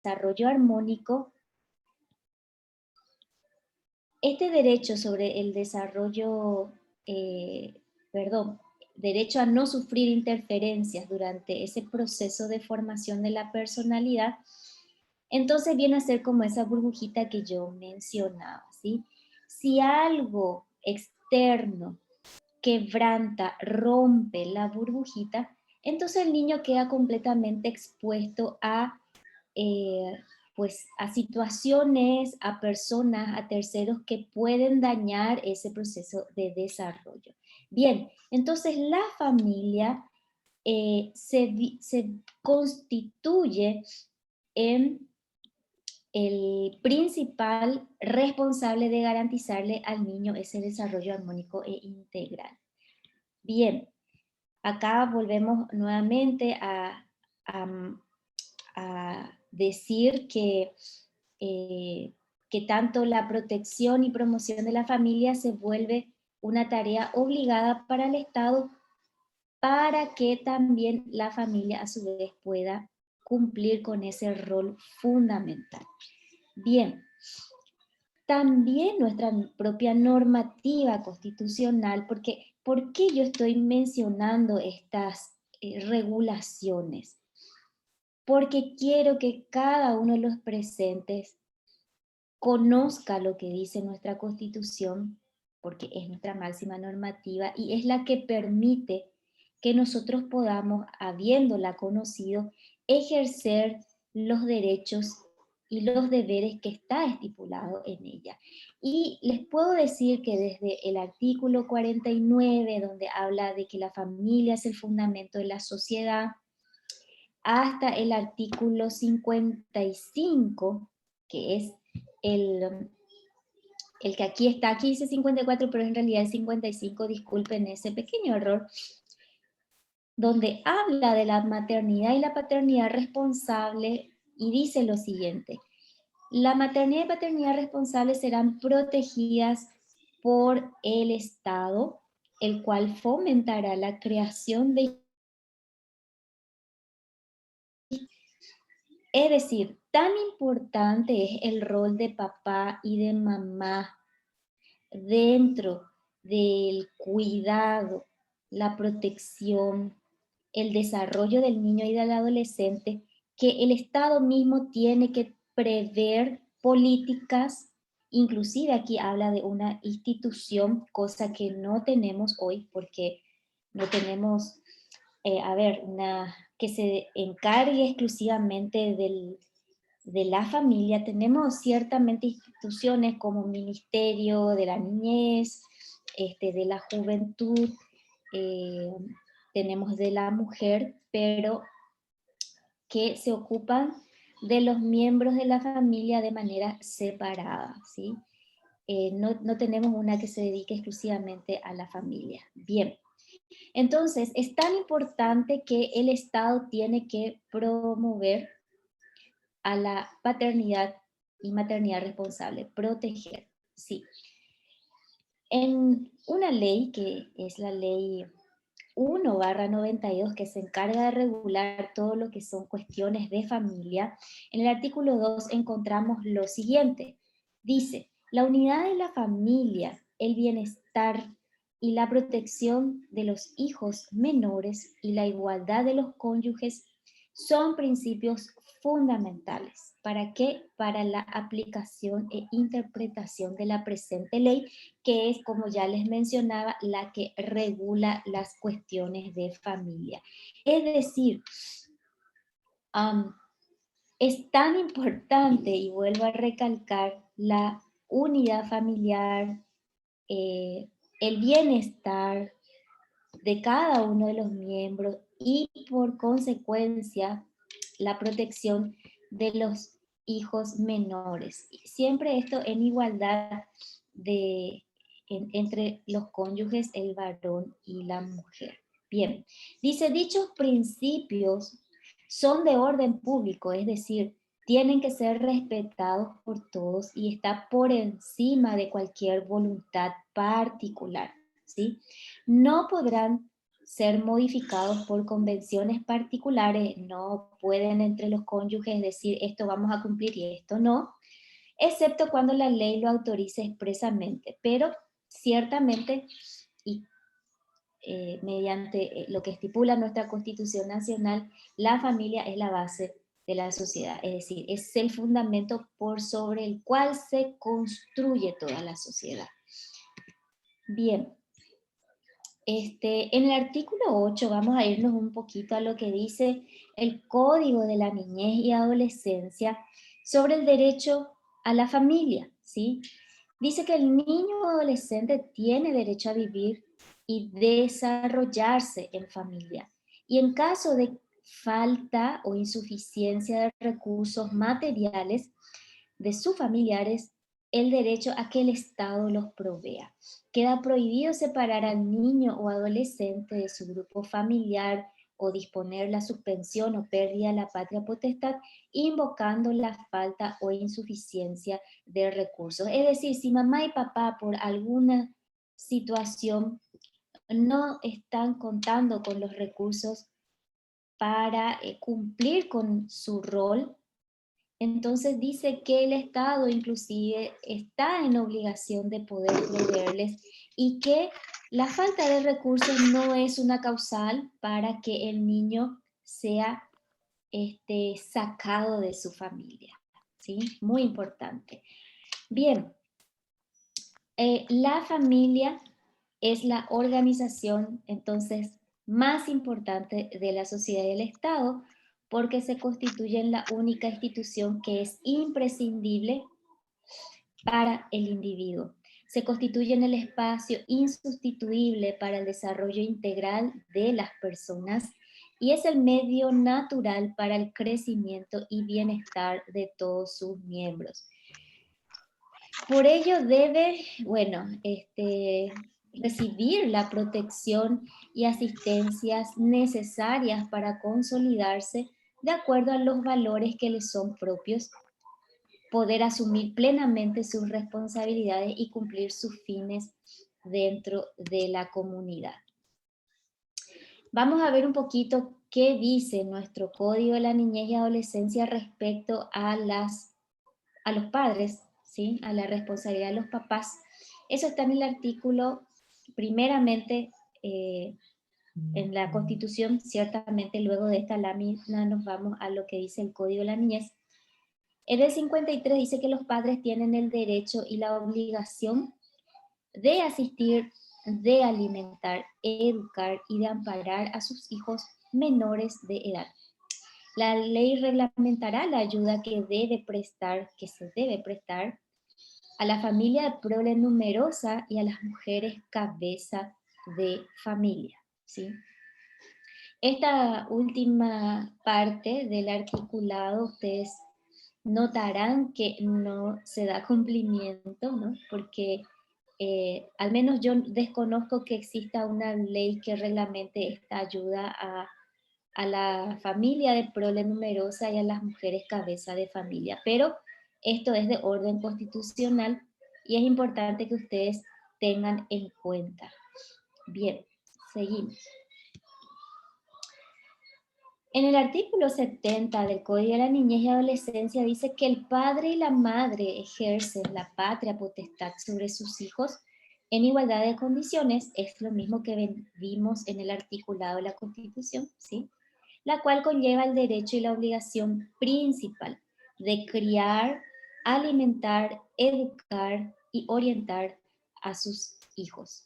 desarrollo armónico, este derecho sobre el desarrollo, derecho a no sufrir interferencias durante ese proceso de formación de la personalidad, entonces viene a ser como esa burbujita que yo mencionaba, ¿sí? Si algo externo quebranta, rompe la burbujita, entonces el niño queda completamente expuesto a, eh, pues, a situaciones, a personas, a terceros que pueden dañar ese proceso de desarrollo. Bien, entonces la familia se constituye en el principal responsable de garantizarle al niño ese desarrollo armónico e integral. Bien, acá volvemos nuevamente a- a decir que tanto la protección y promoción de la familia se vuelve una tarea obligada para el Estado para que también la familia a su vez pueda cumplir con ese rol fundamental. Bien, también nuestra propia normativa constitucional, porque ¿por qué yo estoy mencionando estas regulaciones? Porque quiero que cada uno de los presentes conozca lo que dice nuestra Constitución, porque es nuestra máxima normativa y es la que permite que nosotros podamos, habiéndola conocido, ejercer los derechos y los deberes que está estipulado en ella. Y les puedo decir que desde el artículo 49, donde habla de que la familia es el fundamento de la sociedad, hasta el artículo 55, que es el, el que aquí dice 54, pero en realidad es 55, disculpen ese pequeño error, donde habla de la maternidad y la paternidad responsable y dice lo siguiente: la maternidad y paternidad responsable serán protegidas por el Estado, el cual fomentará la creación de... Es decir, tan importante es el rol de papá y de mamá dentro del cuidado, la protección, el desarrollo del niño y del adolescente, que el Estado mismo tiene que prever políticas, inclusive aquí habla de una institución, cosa que no tenemos hoy porque no tenemos, una que se encargue exclusivamente de la familia. Tenemos ciertamente instituciones como Ministerio de la Niñez, de la Juventud, eh, tenemos de la mujer, pero que se ocupan de los miembros de la familia de manera separada, ¿sí? No tenemos una que se dedique exclusivamente a la familia. Bien, entonces es tan importante que el Estado tiene que promover a la paternidad y maternidad responsable, proteger, sí. En una ley que es la ley 1/92, que se encarga de regular todo lo que son cuestiones de familia, en el artículo 2 encontramos lo siguiente. Dice: la unidad de la familia, el bienestar y la protección de los hijos menores y la igualdad de los cónyuges son principios fundamentales. ¿Para qué? Para la aplicación e interpretación de la presente ley, que es, como ya les mencionaba, la que regula las cuestiones de familia. Es decir, es tan importante, y vuelvo a recalcar, la unidad familiar, eh, el bienestar de cada uno de los miembros y por consecuencia la protección de los hijos menores. Siempre esto en igualdad entre los cónyuges, el varón y la mujer. Bien, dice, dichos principios son de orden público, es decir, tienen que ser respetados por todos y está por encima de cualquier voluntad particular, ¿sí? No podrán ser modificados por convenciones particulares. No pueden entre los cónyuges decir esto vamos a cumplir y esto no, excepto cuando la ley lo autorice expresamente. Pero ciertamente, y mediante lo que estipula nuestra Constitución Nacional, la familia es la base de la sociedad, es decir, es el fundamento por sobre el cual se construye toda la sociedad. Bien, en el artículo 8 vamos a irnos un poquito a lo que dice el Código de la Niñez y Adolescencia sobre el derecho a la familia, ¿sí? Dice que el niño o adolescente tiene derecho a vivir y desarrollarse en familia. Y en caso de falta o insuficiencia de recursos materiales de sus familiares, el derecho a que el Estado los provea. Queda prohibido separar al niño o adolescente de su grupo familiar o disponer la suspensión o pérdida de la patria potestad, invocando la falta o insuficiencia de recursos. Es decir, si mamá y papá por alguna situación no están contando con los recursos para cumplir con su rol, entonces dice que el Estado inclusive está en obligación de poder proveerles y que la falta de recursos no es una causal para que el niño sea sacado de su familia. ¿Sí? Muy importante. Bien, la familia es la organización entonces más importante de la sociedad y del Estado porque se constituye en la única institución que es imprescindible para el individuo. Se constituye en el espacio insustituible para el desarrollo integral de las personas y es el medio natural para el crecimiento y bienestar de todos sus miembros. Por ello debe, recibir la protección y asistencias necesarias para consolidarse de acuerdo a los valores que le son propios, poder asumir plenamente sus responsabilidades y cumplir sus fines dentro de la comunidad. Vamos a ver un poquito qué dice nuestro Código de la Niñez y Adolescencia respecto a los padres, ¿sí? A la responsabilidad de los papás. Eso está en el artículo, primeramente, en la Constitución, ciertamente luego de esta lámina nos vamos a lo que dice el Código de la Niñez. En el 53 dice que los padres tienen el derecho y la obligación de asistir, de alimentar, educar y de amparar a sus hijos menores de edad. La ley reglamentará la ayuda que se debe prestar a la familia de prole numerosa y a las mujeres cabeza de familia, ¿sí? Esta última parte del articulado, ustedes notarán que no se da cumplimiento, ¿no? Porque al menos yo desconozco que exista una ley que reglamente esta ayuda a la familia de prole numerosa y a las mujeres cabeza de familia, pero esto es de orden constitucional y es importante que ustedes tengan en cuenta. Bien, seguimos. En el artículo 70 del Código de la Niñez y Adolescencia dice que el padre y la madre ejercen la patria potestad sobre sus hijos en igualdad de condiciones. Es lo mismo que vimos en el articulado de la Constitución, ¿sí? La cual conlleva el derecho y la obligación principal de criar, alimentar, educar y orientar a sus hijos.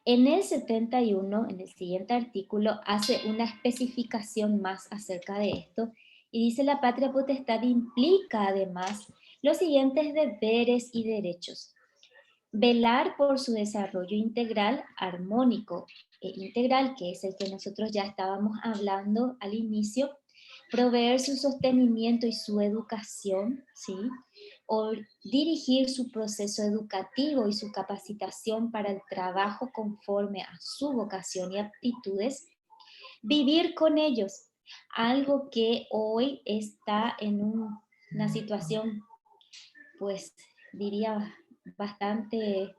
En el 71, en el siguiente artículo, hace una especificación más acerca de esto y dice: la patria potestad implica además los siguientes deberes y derechos: velar por su desarrollo integral, armónico e integral, que es el que nosotros ya estábamos hablando al inicio, proveer su sostenimiento y su educación, ¿sí? O dirigir su proceso educativo y su capacitación para el trabajo conforme a su vocación y aptitudes, vivir con ellos, algo que hoy está en una situación, pues diría, bastante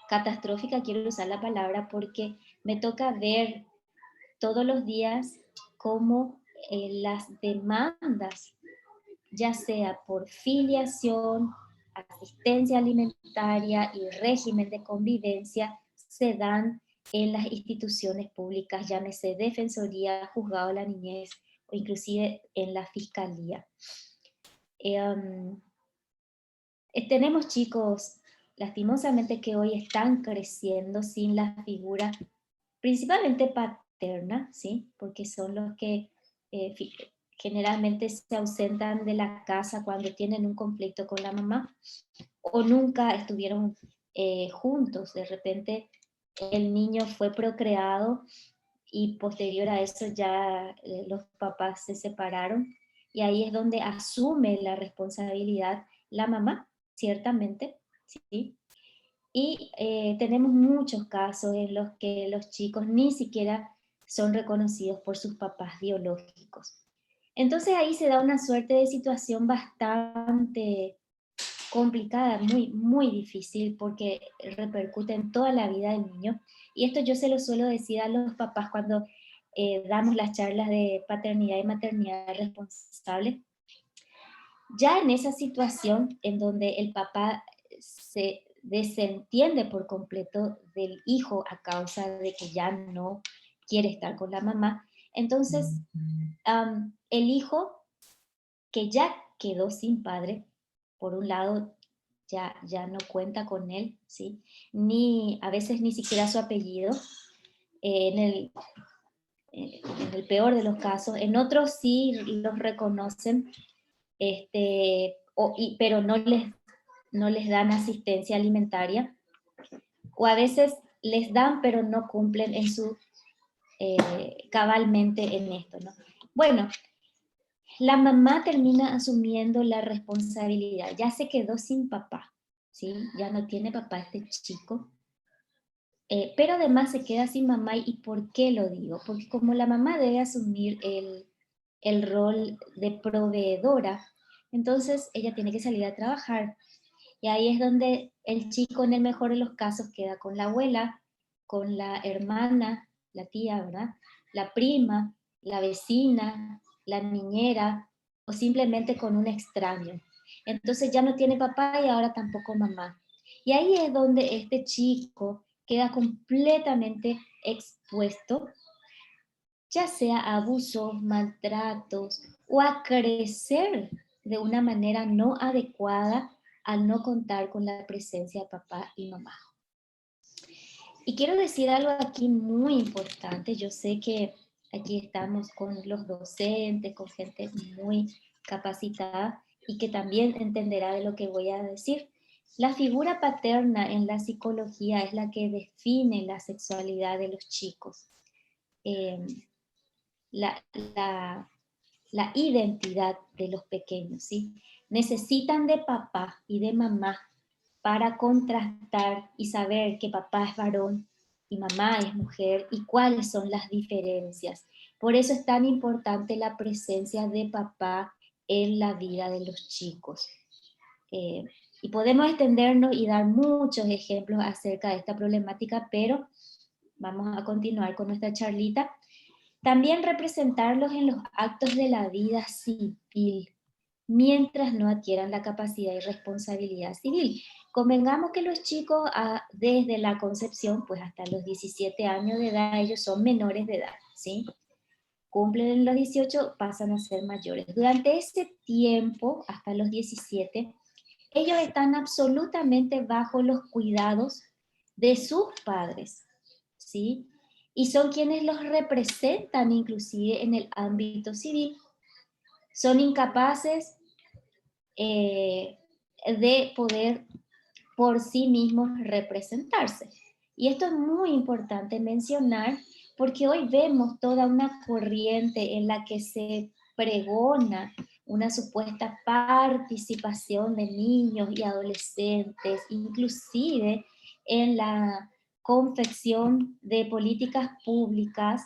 catastrófica, quiero usar la palabra, porque me toca ver todos los días cómo las demandas, ya sea por filiación, asistencia alimentaria y régimen de convivencia, se dan en las instituciones públicas, llámese Defensoría, Juzgado de la Niñez o inclusive en la Fiscalía. Tenemos chicos, lastimosamente, que hoy están creciendo sin la figura, principalmente paterna, ¿sí? Porque son los que generalmente se ausentan de la casa cuando tienen un conflicto con la mamá o nunca estuvieron juntos. De repente el niño fue procreado y posterior a eso ya los papás se separaron, y ahí es donde asume la responsabilidad la mamá, ciertamente, ¿sí? Y tenemos muchos casos en los que los chicos ni siquiera son reconocidos por sus papás biológicos. Entonces ahí se da una suerte de situación bastante complicada, muy, muy difícil, porque repercute en toda la vida del niño. Y esto yo se lo suelo decir a los papás cuando damos las charlas de paternidad y maternidad responsable. Ya en esa situación en donde el papá se desentiende por completo del hijo a causa de que ya no quiere estar con la mamá, entonces el hijo que ya quedó sin padre, por un lado ya no cuenta con él, ¿sí? Ni, a veces ni siquiera su apellido, eh, en, el, en el peor de los casos, en otros sí los reconocen, pero no les dan asistencia alimentaria, o a veces les dan pero no cumplen en su cabalmente en esto, ¿no? Bueno, la mamá termina asumiendo la responsabilidad, ya se quedó sin papá, ¿sí? Ya no tiene papá este chico, pero además se queda sin mamá. ¿Y por qué lo digo? Porque como la mamá debe asumir el rol de proveedora, entonces ella tiene que salir a trabajar. Y ahí es donde el chico, en el mejor de los casos, queda con la abuela, con la hermana, la tía, ¿verdad? La prima, la vecina, la niñera, o simplemente con un extraño. Entonces ya no tiene papá y ahora tampoco mamá. Y ahí es donde este chico queda completamente expuesto, ya sea a abusos, maltratos o a crecer de una manera no adecuada al no contar con la presencia de papá y mamá. Y quiero decir algo aquí muy importante. Yo sé que aquí estamos con los docentes, con gente muy capacitada y que también entenderá de lo que voy a decir. La figura paterna en la psicología es la que define la sexualidad de los chicos. Eh, la, la, la identidad de los pequeños, ¿sí? Necesitan de papá y de mamá para contrastar y saber que papá es varón y mamá es mujer y cuáles son las diferencias. Por eso es tan importante la presencia de papá en la vida de los chicos. Y podemos extendernos y dar muchos ejemplos acerca de esta problemática, pero vamos a continuar con nuestra charlita. También representarlos en los actos de la vida civil, mientras no adquieran la capacidad y responsabilidad civil. Convengamos que los chicos desde la concepción, pues hasta los 17 años de edad, ellos son menores de edad, ¿sí? Cumplen los 18, pasan a ser mayores. Durante ese tiempo, hasta los 17, ellos están absolutamente bajo los cuidados de sus padres, ¿sí? Y son quienes los representan inclusive en el ámbito civil. Son incapaces de poder por sí mismos representarse. Y esto es muy importante mencionar porque hoy vemos toda una corriente en la que se pregona una supuesta participación de niños y adolescentes, inclusive en la confección de políticas públicas,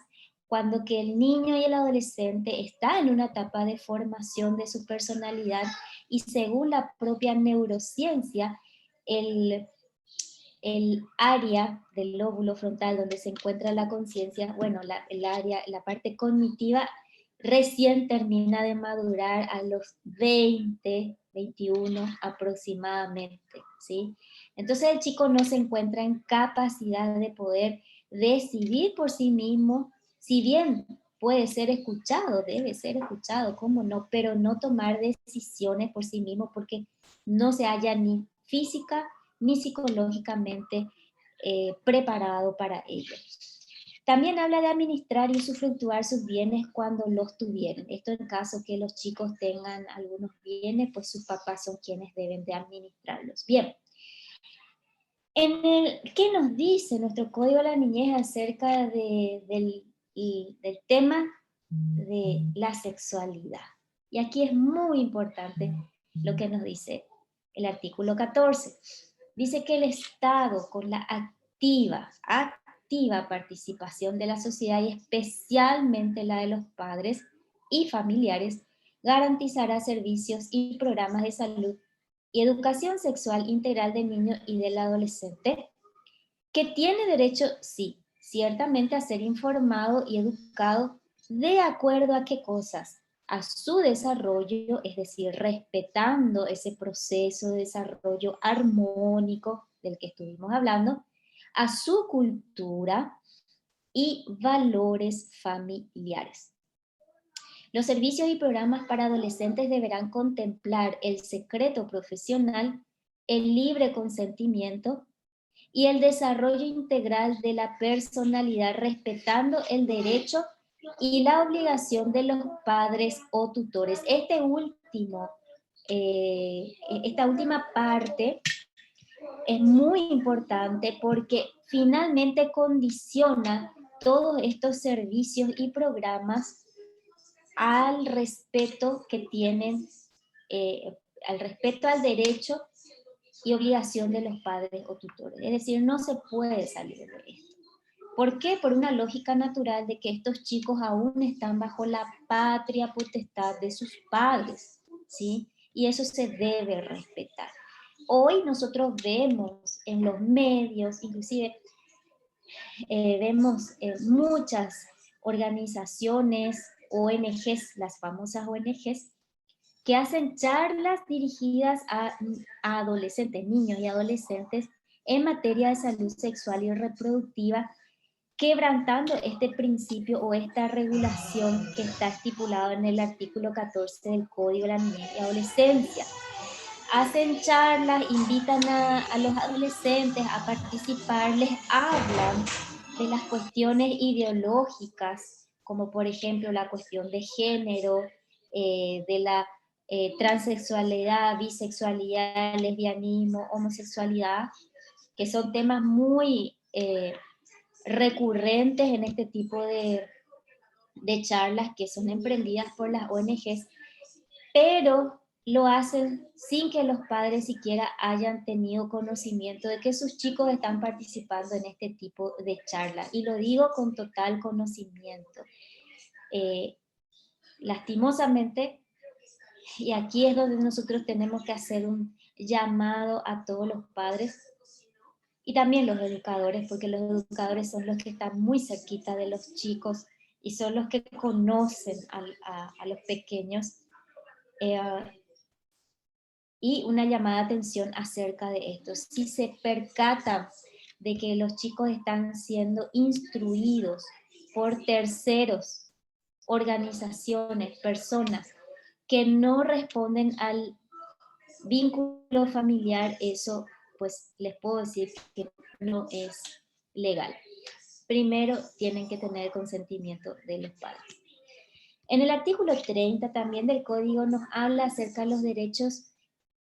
cuando que el niño y el adolescente está en una etapa de formación de su personalidad y según la propia neurociencia, el el área del lóbulo frontal donde se encuentra la conciencia, bueno, la parte cognitiva recién termina de madurar a los 20, 21 aproximadamente, ¿sí? Entonces el chico no se encuentra en capacidad de poder decidir por sí mismo, si bien puede ser escuchado, debe ser escuchado, cómo no, pero no tomar decisiones por sí mismo porque no se halla ni física ni psicológicamente preparado para ello. También habla de administrar y usufructuar sus bienes cuando los tuvieran. Esto en caso que los chicos tengan algunos bienes, pues sus papás son quienes deben de administrarlos. Bien, ¿qué nos dice nuestro Código de la Niñez acerca del tema de la sexualidad? Y aquí es muy importante lo que nos dice el artículo 14. Dice que el Estado, con la activa participación de la sociedad y especialmente la de los padres y familiares, garantizará servicios y programas de salud y educación sexual integral del niño y del adolescente, que tiene derecho, sí, ciertamente a ser informado y educado de acuerdo a qué cosas, a su desarrollo, es decir, respetando ese proceso de desarrollo armónico del que estuvimos hablando, a su cultura y valores familiares. Los servicios y programas para adolescentes deberán contemplar el secreto profesional, el libre consentimiento y el desarrollo integral de la personalidad, respetando el derecho y la obligación de los padres o tutores. Esta última parte es muy importante porque finalmente condiciona todos estos servicios y programas al respeto que tienen, al respeto al derecho y obligación de los padres o tutores. Es decir, no se puede salir de esto. ¿Por qué? Por una lógica natural de que estos chicos aún están bajo la patria potestad de sus padres, ¿sí? Y eso se debe respetar. Hoy nosotros vemos en los medios, inclusive vemos muchas organizaciones, ONGs, las famosas ONGs, que hacen charlas dirigidas a adolescentes, niños y adolescentes en materia de salud sexual y reproductiva, quebrantando este principio o esta regulación que está estipulado en el artículo 14 del Código de la Niñez y Adolescencia. Hacen charlas, invitan a los adolescentes a participar, les hablan de las cuestiones ideológicas, como por ejemplo la cuestión de género, de la transexualidad, bisexualidad, lesbianismo, homosexualidad, que son temas muy recurrentes en este tipo de charlas que son emprendidas por las ONGs, pero lo hacen sin que los padres siquiera hayan tenido conocimiento de que sus chicos están participando en este tipo de charlas. Y lo digo con total conocimiento. Lastimosamente, y aquí es donde nosotros tenemos que hacer un llamado a todos los padres y también los educadores, porque los educadores son los que están muy cerquita de los chicos y son los que conocen a los pequeños. Y una llamada de atención acerca de esto. Si se percatan de que los chicos están siendo instruidos por terceros, organizaciones, personas que no responden al vínculo familiar, eso pues les puedo decir que no es legal. Primero tienen que tener el consentimiento de los padres. En el artículo 30 también del código nos habla acerca de los derechos,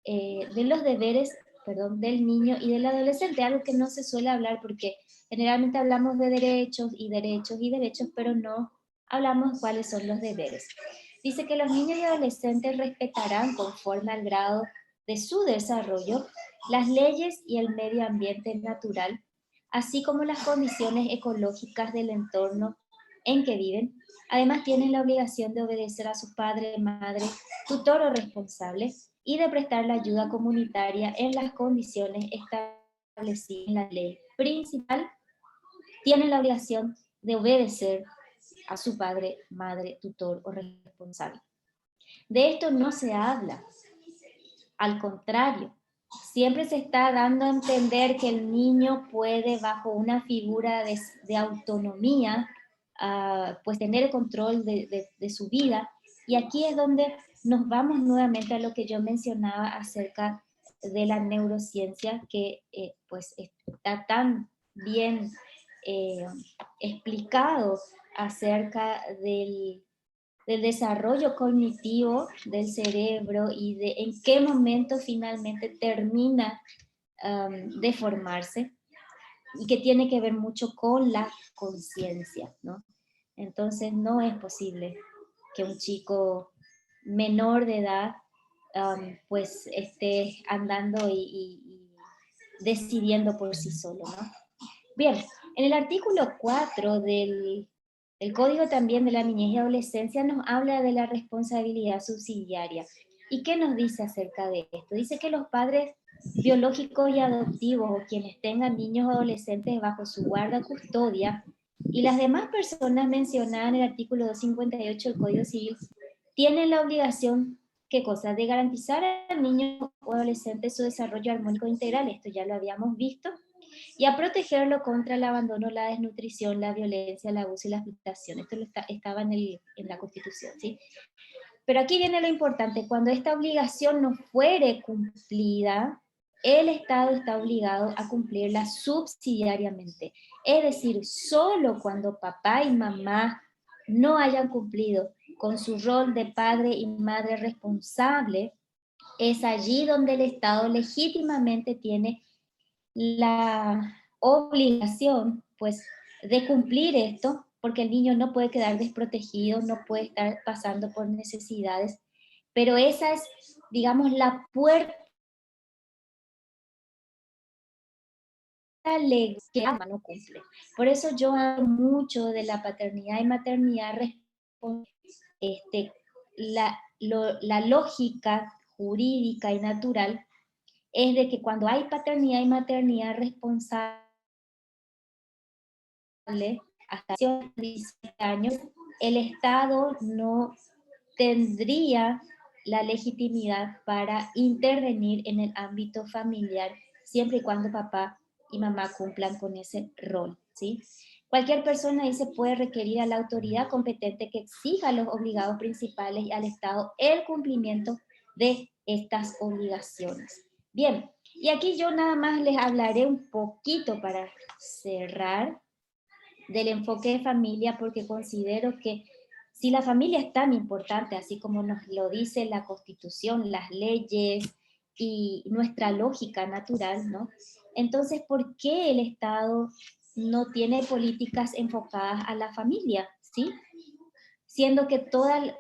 de los deberes, perdón, del niño y del adolescente, algo que no se suele hablar porque generalmente hablamos de derechos y derechos y derechos, pero no hablamos cuáles son los deberes. Dice que los niños y adolescentes respetarán conforme al grado de su desarrollo las leyes y el medio ambiente natural, así como las condiciones ecológicas del entorno en que viven. Además tienen la obligación de obedecer a su padre, madre, tutor o responsable y de prestar la ayuda comunitaria en las condiciones establecidas establecido en la ley principal, tiene la obligación de obedecer a su padre, madre, tutor o responsable. De esto no se habla. Al contrario, siempre se está dando a entender que el niño puede, bajo una figura de autonomía, pues tener el control de su vida. Y aquí es donde nos vamos nuevamente a lo que yo mencionaba acerca de la neurociencia, que pues está tan bien explicado acerca del desarrollo cognitivo del cerebro y de en qué momento finalmente termina de formarse, y que tiene que ver mucho con la conciencia, ¿no? Entonces no es posible que un chico menor de edad pues esté andando y decidiendo por sí solo, ¿no? Bien, en el artículo 4 del Código también de la Niñez y Adolescencia nos habla de la responsabilidad subsidiaria. ¿Y qué nos dice acerca de esto? Dice que los padres biológicos y adoptivos o quienes tengan niños o adolescentes bajo su guarda custodia y las demás personas mencionadas en el artículo 258 del Código Civil tienen la obligación, ¿qué cosa? De garantizar al niño o adolescente su desarrollo armónico integral. Esto ya lo habíamos visto, y a protegerlo contra el abandono, la desnutrición, la violencia, el abuso y la explotación. Esto estaba en la Constitución, ¿sí? Pero aquí viene lo importante: cuando esta obligación no fuere cumplida, el Estado está obligado a cumplirla subsidiariamente. Es decir, solo cuando papá y mamá no hayan cumplido con su rol de padre y madre responsable, es allí donde el Estado legítimamente tiene la obligación, pues, de cumplir esto, porque el niño no puede quedar desprotegido, no puede estar pasando por necesidades, pero esa es, digamos, la puerta legal que la mamá no cumple. Por eso yo hablo mucho de la paternidad y maternidad, este, la lógica jurídica y natural es de que cuando hay paternidad y maternidad responsable, hasta 17 años, el Estado no tendría la legitimidad para intervenir en el ámbito familiar, siempre y cuando papá y mamá cumplan con ese rol, ¿sí? Cualquier persona ahí se puede requerir a la autoridad competente que exija a los obligados principales y al Estado el cumplimiento de estas obligaciones. Bien, y aquí yo nada más les hablaré un poquito para cerrar del enfoque de familia, porque considero que si la familia es tan importante, así como nos lo dice la Constitución, las leyes y nuestra lógica natural, ¿no? Entonces, ¿por qué el Estado no tiene políticas enfocadas a la familia? ¿Sí? Siendo que todas,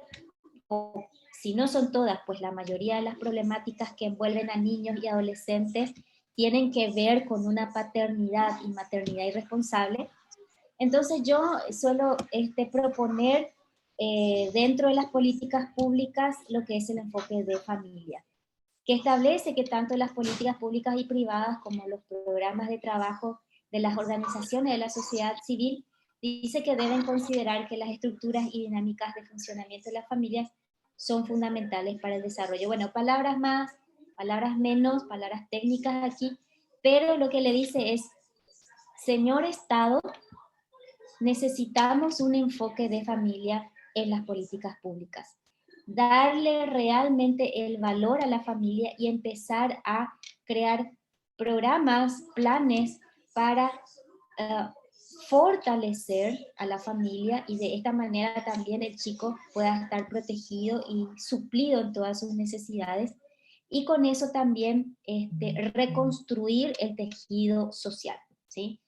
o si no son todas, pues la mayoría de las problemáticas que envuelven a niños y adolescentes tienen que ver con una paternidad y maternidad irresponsable. Entonces yo suelo proponer dentro de las políticas públicas lo que es el enfoque de familia, que establece que tanto las políticas públicas y privadas como los programas de trabajo de las organizaciones de la sociedad civil dice que deben considerar que las estructuras y dinámicas de funcionamiento de las familias son fundamentales para el desarrollo. Bueno, palabras más, palabras menos, palabras técnicas aquí, pero lo que le dice es: señor Estado, necesitamos un enfoque de familia en las políticas públicas. Darle realmente el valor a la familia y empezar a crear programas, planes para fortalecer a la familia, y de esta manera también el chico pueda estar protegido y suplido en todas sus necesidades, y con eso también reconstruir el tejido social, ¿sí?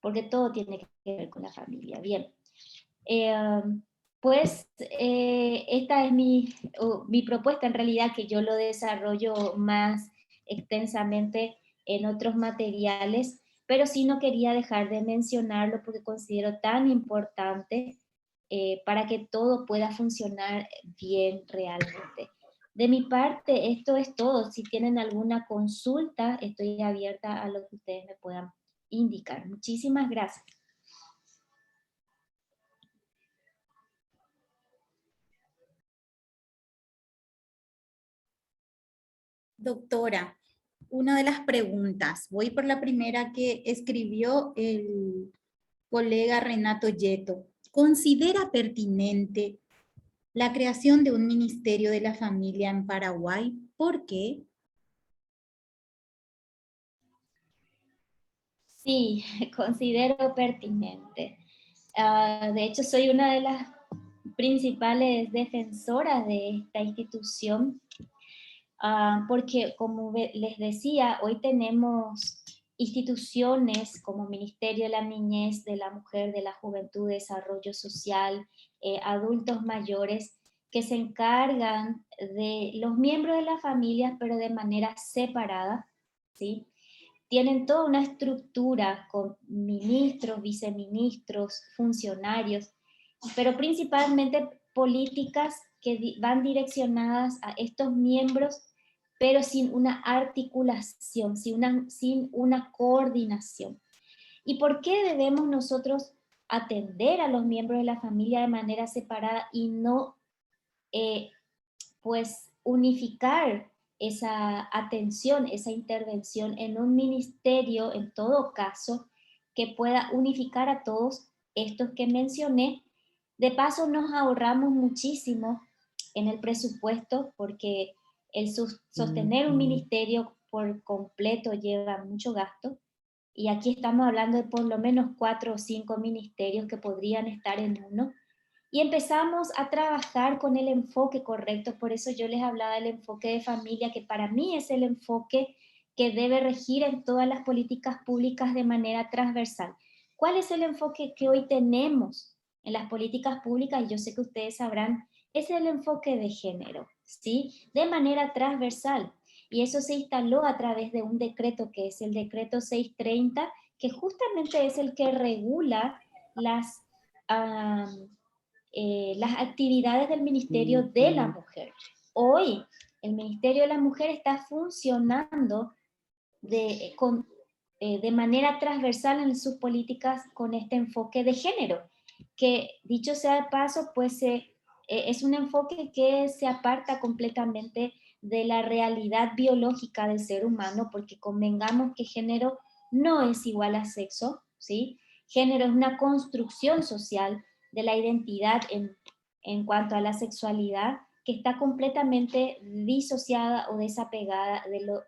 Porque todo tiene que ver con la familia. Bien, eh, pues esta es mi propuesta, en realidad, que yo lo desarrollo más extensamente en otros materiales, pero sí no quería dejar de mencionarlo porque considero tan importante para que todo pueda funcionar bien realmente. De mi parte, esto es todo. Si tienen alguna consulta, estoy abierta a lo que ustedes me puedan indicar. Muchísimas gracias. Doctora, una de las preguntas, voy por la primera que escribió el colega Renato Yeto. ¿Considera pertinente la creación de un Ministerio de la Familia en Paraguay? ¿Por qué? Sí, considero pertinente. De hecho, soy una de las principales defensoras de esta institución, porque como les decía, hoy tenemos instituciones como Ministerio de la Niñez, de la Mujer, de la Juventud, Desarrollo Social, adultos mayores, que se encargan de los miembros de las familias, pero de manera separada, ¿sí? Tienen toda una estructura con ministros, viceministros, funcionarios, pero principalmente políticas que van direccionadas a estos miembros, pero sin una articulación, sin una coordinación. ¿Y por qué debemos nosotros atender a los miembros de la familia de manera separada y no pues unificar esa atención, esa intervención en un ministerio, en todo caso, que pueda unificar a todos estos que mencioné? De paso, nos ahorramos muchísimo en el presupuesto porque el sostener un ministerio por completo lleva mucho gasto, y aquí estamos hablando de por lo menos 4 o 5 ministerios que podrían estar en uno, y empezamos a trabajar con el enfoque correcto. Por eso yo les hablaba del enfoque de familia, que para mí es el enfoque que debe regir en todas las políticas públicas de manera transversal. ¿Cuál es el enfoque que hoy tenemos en las políticas públicas? Y yo sé que ustedes sabrán, es el enfoque de género, ¿sí? De manera transversal. Y eso se instaló a través de un decreto que es el decreto 630, que justamente es el que regula las actividades del Ministerio de la Mujer. Hoy el Ministerio de la Mujer está funcionando de manera transversal en sus políticas con este enfoque de género, que dicho sea de paso, pues es un enfoque que se aparta completamente de la realidad biológica del ser humano, porque convengamos que género no es igual a sexo, ¿sí? Género es una construcción social de la identidad en cuanto a la sexualidad, que está completamente disociada o desapegada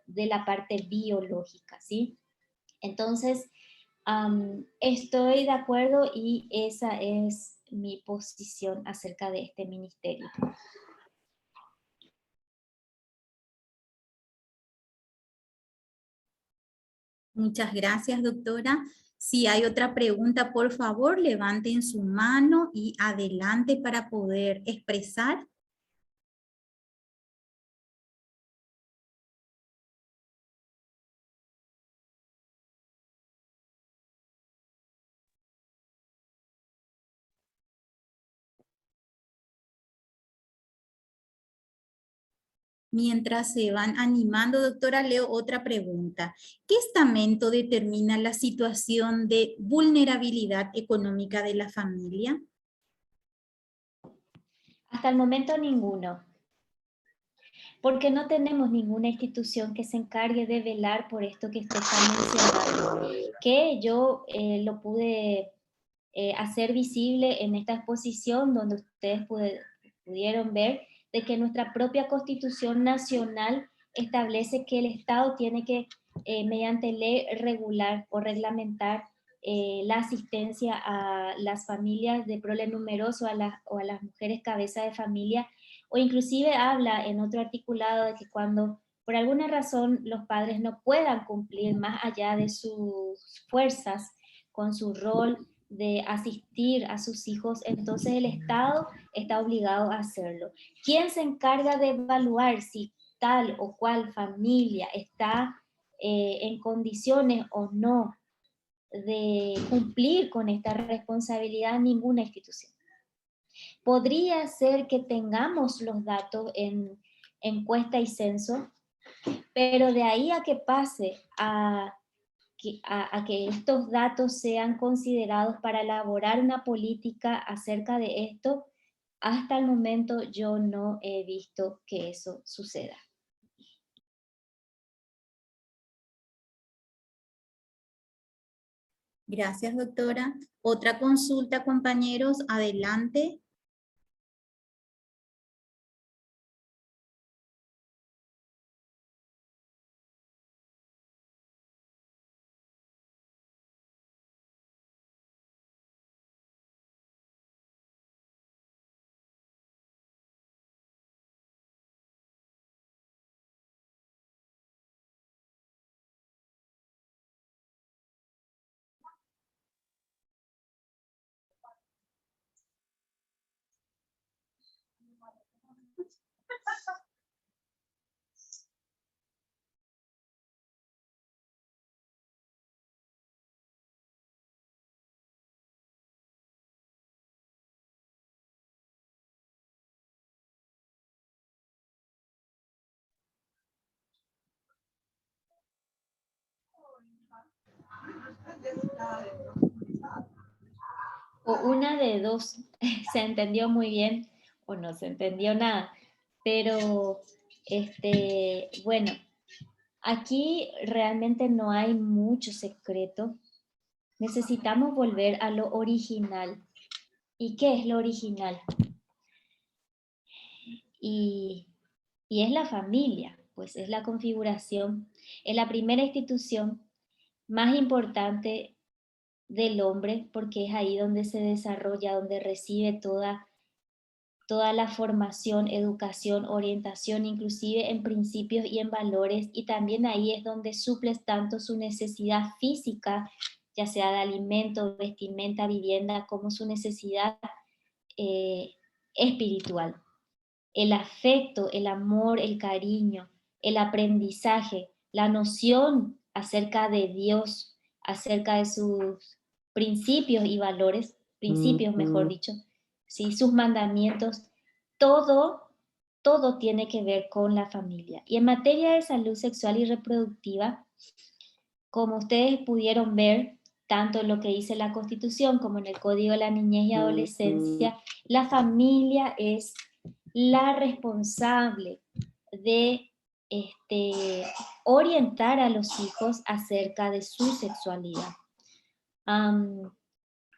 de la parte biológica, ¿sí? Entonces, estoy de acuerdo y esa es mi posición acerca de este ministerio. Muchas gracias, doctora. Si hay otra pregunta, por favor, levanten su mano y adelante para poder expresar. Mientras se van animando, doctora, leo otra pregunta. ¿Qué estamento determina la situación de vulnerabilidad económica de la familia? Hasta el momento ninguno, porque no tenemos ninguna institución que se encargue de velar por esto que usted está mencionando, que yo lo pude hacer visible en esta exposición, donde ustedes pudieron ver de que nuestra propia Constitución Nacional establece que el Estado tiene que, mediante ley, regular o reglamentar la asistencia a las familias de prole numeroso o a las mujeres cabeza de familia, o inclusive habla en otro articulado de que cuando por alguna razón los padres no puedan cumplir más allá de sus fuerzas con su rol de asistir a sus hijos, entonces el Estado está obligado a hacerlo. ¿Quién se encarga de evaluar si tal o cual familia está en condiciones o no de cumplir con esta responsabilidad? Ninguna institución. Podría ser que tengamos los datos encuesta y censo, pero de ahí a que pase a que estos datos sean considerados para elaborar una política acerca de esto, hasta el momento yo no he visto que eso suceda. Gracias, doctora. Otra consulta, compañeros, adelante. O una de dos, se entendió muy bien o no se entendió nada. Pero, bueno, aquí realmente no hay mucho secreto. Necesitamos volver a lo original. ¿Y qué es lo original? Y, y es la familia, pues es la configuración, es la primera institución más importante del hombre porque es ahí donde se desarrolla, donde recibe toda la formación, educación, orientación, inclusive en principios y en valores, y también ahí es donde suples tanto su necesidad física, ya sea de alimento, vestimenta, vivienda, como su necesidad eh, espiritual. El afecto, el amor, el cariño, el aprendizaje, la noción acerca de Dios, acerca de sus principios y valores, principios mejor dicho, ¿sí? Sus mandamientos, todo, todo tiene que ver con la familia. Y en materia de salud sexual y reproductiva, como ustedes pudieron ver, tanto en lo que dice la Constitución como en el Código de la Niñez y Adolescencia, la familia es la responsable de orientar a los hijos acerca de su sexualidad.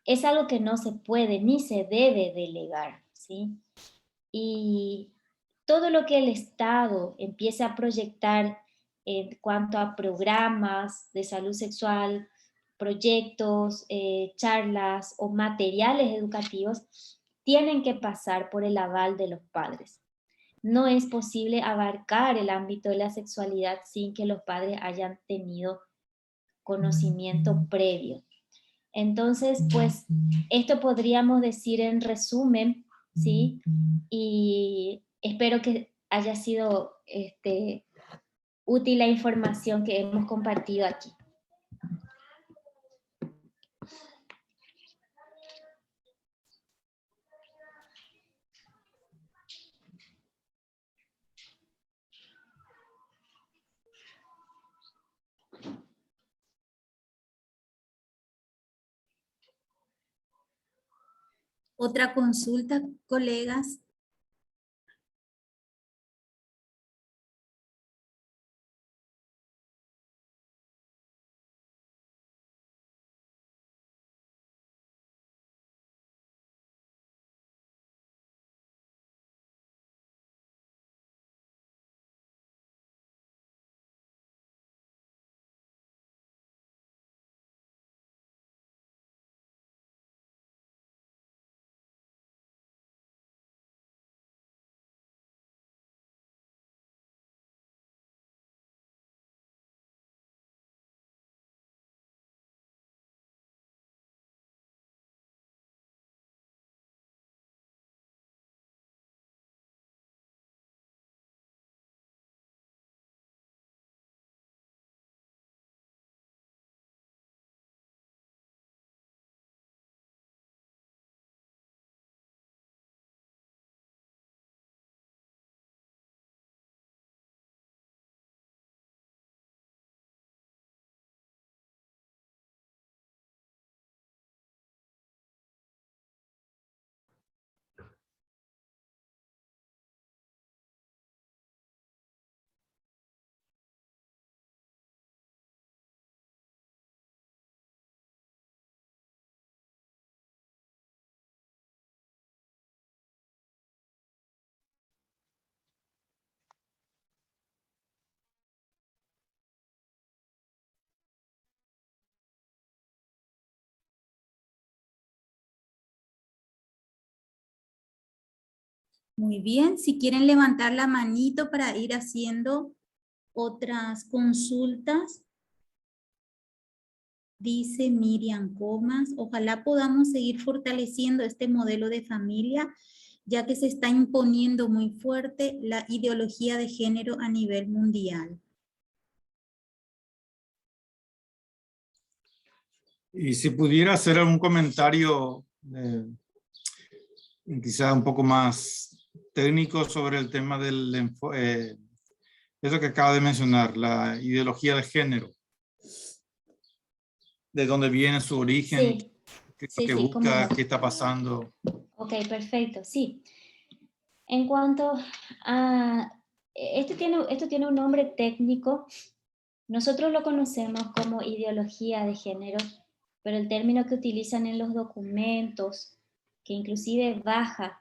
Es algo que no se puede ni se debe delegar, ¿sí? Y todo lo que el Estado empiece a proyectar en cuanto a programas de salud sexual, proyectos, charlas o materiales educativos, tienen que pasar por el aval de los padres. No es posible abarcar el ámbito de la sexualidad sin que los padres hayan tenido conocimiento previo. Entonces, pues, esto podríamos decir en resumen, ¿sí? Y espero que haya sido útil la información que hemos compartido aquí. Otra consulta, colegas. Muy bien, si quieren levantar la manito para ir haciendo otras consultas. Dice Miriam Comas, ojalá podamos seguir fortaleciendo este modelo de familia, ya que se está imponiendo muy fuerte la ideología de género a nivel mundial. Y si pudiera hacer algún comentario, quizá un poco más técnico sobre el tema del eso que acaba de mencionar, la ideología de género. ¿De dónde viene su origen? Sí, ¿Qué es lo sí, que sí, cómo busca? no. ¿Qué está pasando? Ok, perfecto, sí. En cuanto a... esto tiene un nombre técnico. Nosotros lo conocemos como ideología de género, pero el término que utilizan en los documentos, que inclusive baja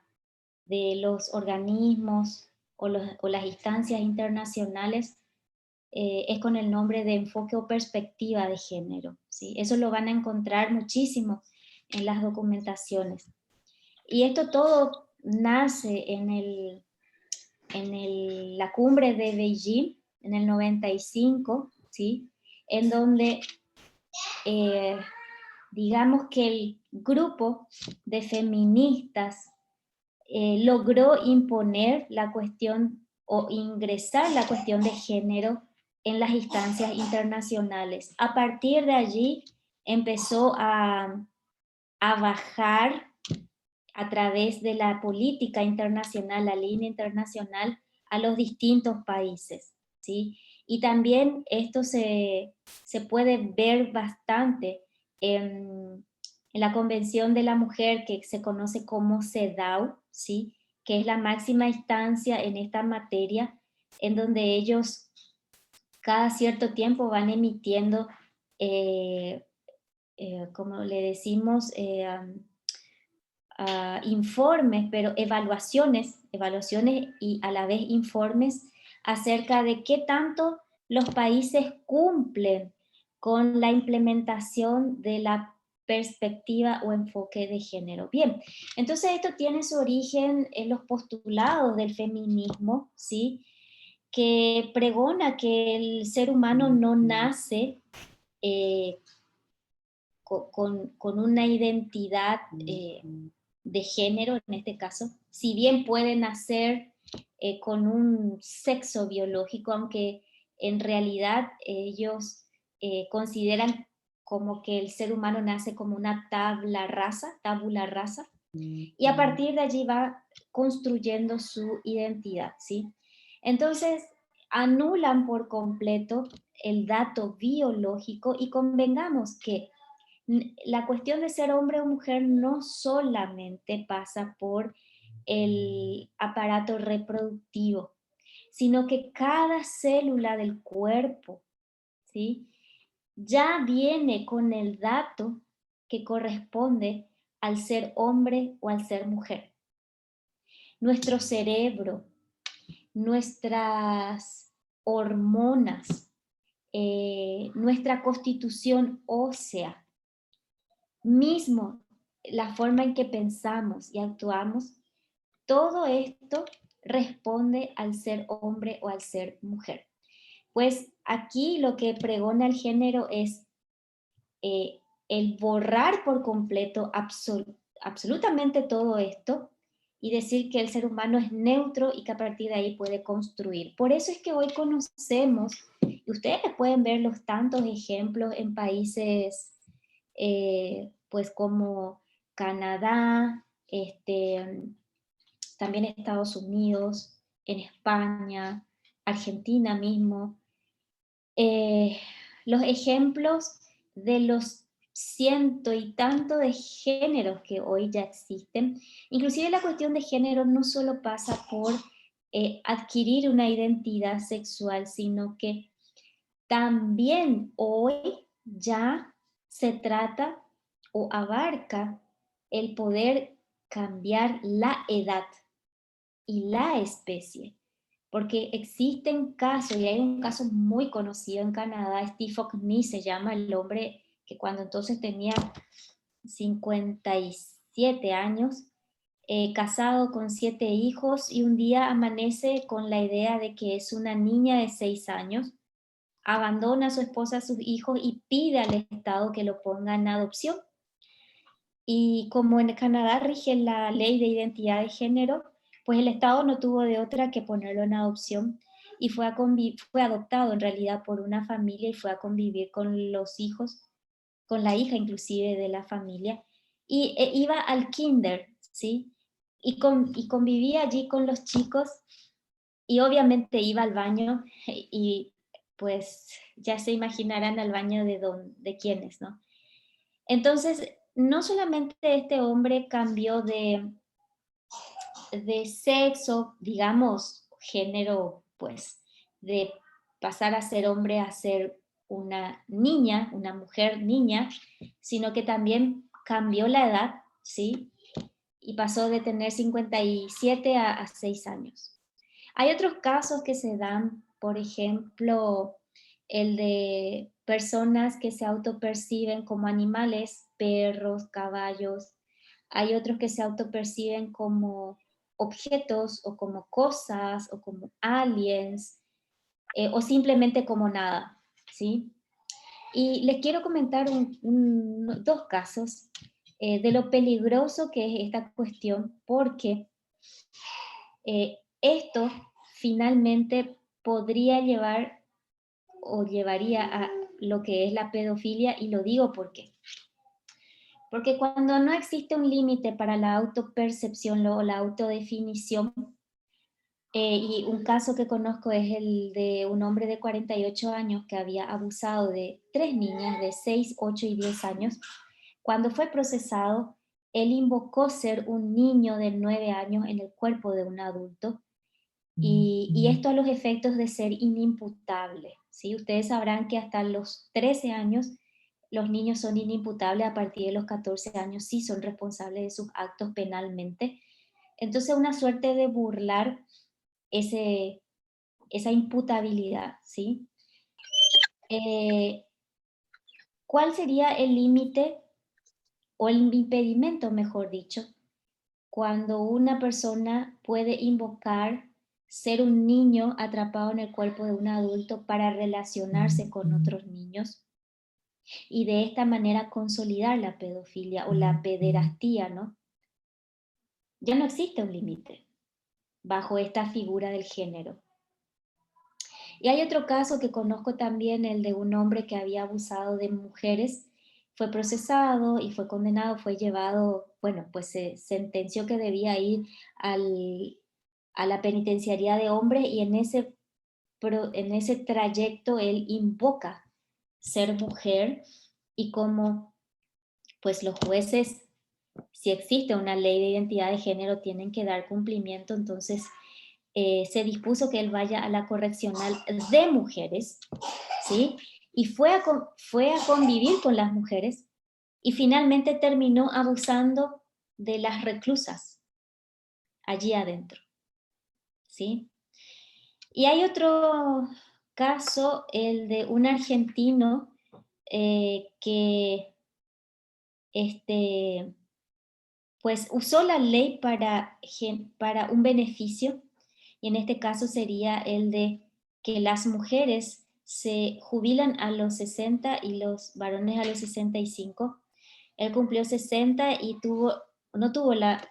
de los organismos o las instancias internacionales, es con el nombre de enfoque o perspectiva de género, ¿sí? Eso lo van a encontrar muchísimo en las documentaciones. Y esto todo nace la cumbre de Beijing en el 95, ¿sí? En donde digamos que el grupo de feministas logró imponer la cuestión o ingresar la cuestión de género en las instancias internacionales. A partir de allí empezó a bajar a través de la política internacional, la línea internacional, a los distintos países, ¿sí? Y también esto se puede ver bastante en la Convención de la Mujer, que se conoce como CEDAW, ¿sí? Que es la máxima instancia en esta materia, en donde ellos cada cierto tiempo van emitiendo, como le decimos, informes, pero evaluaciones y a la vez informes acerca de qué tanto los países cumplen con la implementación de la perspectiva o enfoque de género. Bien, entonces esto tiene su origen en los postulados del feminismo, ¿sí? Que pregona que el ser humano no nace con una identidad de género, en este caso, si bien pueden nacer con un sexo biológico, aunque en realidad ellos consideran como que el ser humano nace como una tabula rasa, y a partir de allí va construyendo su identidad, ¿sí? Entonces, anulan por completo el dato biológico y convengamos que la cuestión de ser hombre o mujer no solamente pasa por el aparato reproductivo, sino que cada célula del cuerpo, ¿sí? Ya viene con el dato que corresponde al ser hombre o al ser mujer. Nuestro cerebro, nuestras hormonas, nuestra constitución ósea, mismo la forma en que pensamos y actuamos, todo esto responde al ser hombre o al ser mujer. Pues aquí lo que pregona el género es el borrar por completo absolutamente todo esto y decir que el ser humano es neutro y que a partir de ahí puede construir. Por eso es que hoy conocemos, y ustedes pueden ver los tantos ejemplos en países pues como Canadá, también Estados Unidos, en España, Argentina mismo. Los ejemplos de los ciento y tanto de géneros que hoy ya existen. Inclusive la cuestión de género no solo pasa por adquirir una identidad sexual, sino que también hoy ya se trata o abarca el poder cambiar la edad y la especie, porque existen casos, y hay un caso muy conocido en Canadá, Steve Ocney se llama el hombre que cuando entonces tenía 57 años, casado con 7 hijos, y un día amanece con la idea de que es una niña de 6 años, abandona a su esposa, a sus hijos y pide al Estado que lo ponga en adopción. Y como en Canadá rige la ley de identidad de género, pues el Estado no tuvo de otra que ponerlo en adopción, y fue adoptado en realidad por una familia y fue a convivir con los hijos, con la hija inclusive de la familia, y iba al kinder, ¿sí? Y convivía allí con los chicos, y obviamente iba al baño, y pues ya se imaginarán al baño de quiénes, ¿no? Entonces, no solamente este hombre cambió de sexo, digamos, género, pues, de pasar a ser hombre a ser una niña, una mujer niña, sino que también cambió la edad, ¿sí? Y pasó de tener 57 a 6 años. Hay otros casos que se dan, por ejemplo, el de personas que se autoperciben como animales, perros, caballos. Hay otros que se autoperciben como objetos o como cosas o como aliens, o simplemente como nada, ¿sí? Y les quiero comentar dos casos de lo peligroso que es esta cuestión, porque esto finalmente podría llevar o llevaría a lo que es la pedofilia, y lo digo porque cuando no existe un límite para la autopercepción o la autodefinición, y un caso que conozco es el de un hombre de 48 años que había abusado de 3 niñas de 6, 8 y 10 años. Cuando fue procesado, él invocó ser un niño de 9 años en el cuerpo de un adulto, y esto a los efectos de ser inimputable, ¿sí? Ustedes sabrán que hasta los 13 años los niños son inimputables, a partir de los 14 años sí son responsables de sus actos penalmente. Entonces, una suerte de burlar esa imputabilidad, ¿sí? ¿Cuál sería el límite o el impedimento, mejor dicho, cuando una persona puede invocar ser un niño atrapado en el cuerpo de un adulto para relacionarse con otros niños y de esta manera consolidar la pedofilia o la pederastía, ¿no? Ya no existe un límite bajo esta figura del género. Y hay otro caso que conozco también, el de un hombre que había abusado de mujeres, fue procesado y fue condenado, fue llevado, bueno, pues se sentenció que debía ir a la penitenciaría de hombres, y en ese trayecto él invoca ser mujer, y como pues los jueces, si existe una ley de identidad de género, tienen que dar cumplimiento, entonces se dispuso que él vaya a la correccional de mujeres, ¿sí? Y fue a convivir con las mujeres, y finalmente terminó abusando de las reclusas allí adentro, ¿sí? Y hay otro caso, el de un argentino que pues usó la ley para un beneficio, y en este caso sería el de que las mujeres se jubilan a los 60 y los varones a los 65. Él cumplió 60 y no tuvo la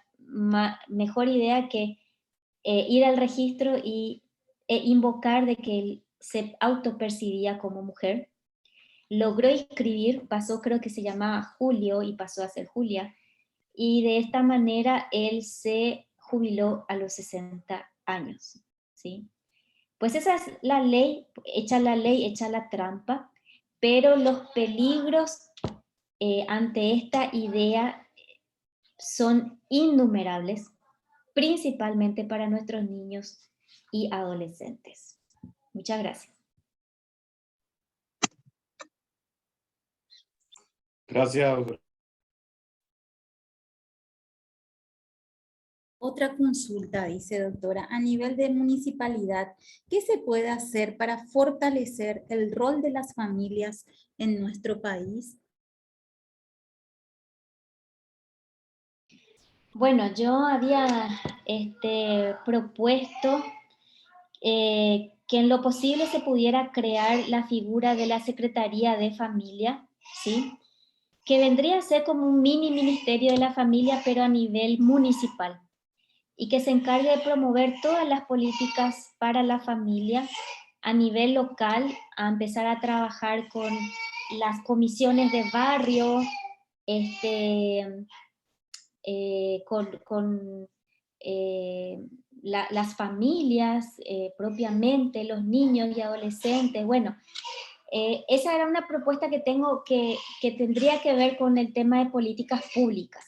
mejor idea que ir al registro e invocar de que él se autopercibía como mujer. Logró inscribir, pasó, creo que se llamaba Julio y pasó a ser Julia, y de esta manera él se jubiló a los 60 años, ¿sí? Pues esa es la ley, echa la trampa, pero los peligros ante esta idea son innumerables, principalmente para nuestros niños y adolescentes. Muchas gracias. Gracias, doctora. Otra consulta, dice doctora, a nivel de municipalidad, ¿qué se puede hacer para fortalecer el rol de las familias en nuestro país? Bueno, yo había propuesto que en lo posible se pudiera crear la figura de la Secretaría de Familia, ¿sí? Que vendría a ser como un mini ministerio de la familia, pero a nivel municipal, y que se encargue de promover todas las políticas para la familia a nivel local, a empezar a trabajar con las comisiones de barrio, este, con las familias propiamente, los niños y adolescentes. Bueno, esa era una propuesta que tengo que tendría que ver con el tema de políticas públicas.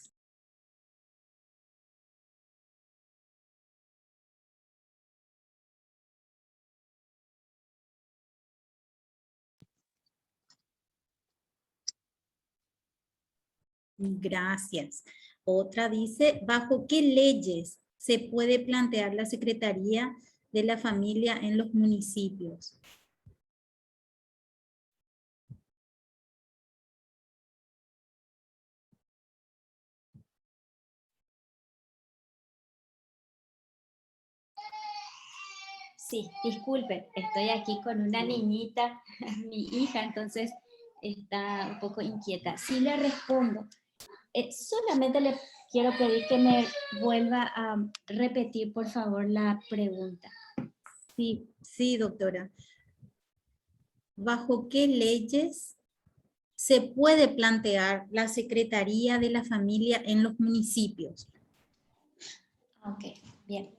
Gracias. Otra dice, ¿bajo qué leyes se puede plantear la Secretaría de la Familia en los municipios? Sí, disculpe, estoy aquí con una niñita, mi hija, entonces está un poco inquieta. Sí le respondo. Solamente le quiero pedir que me vuelva a repetir, por favor, la pregunta. Sí, sí, doctora. ¿Bajo qué leyes se puede plantear la Secretaría de la Familia en los municipios? Ok, bien.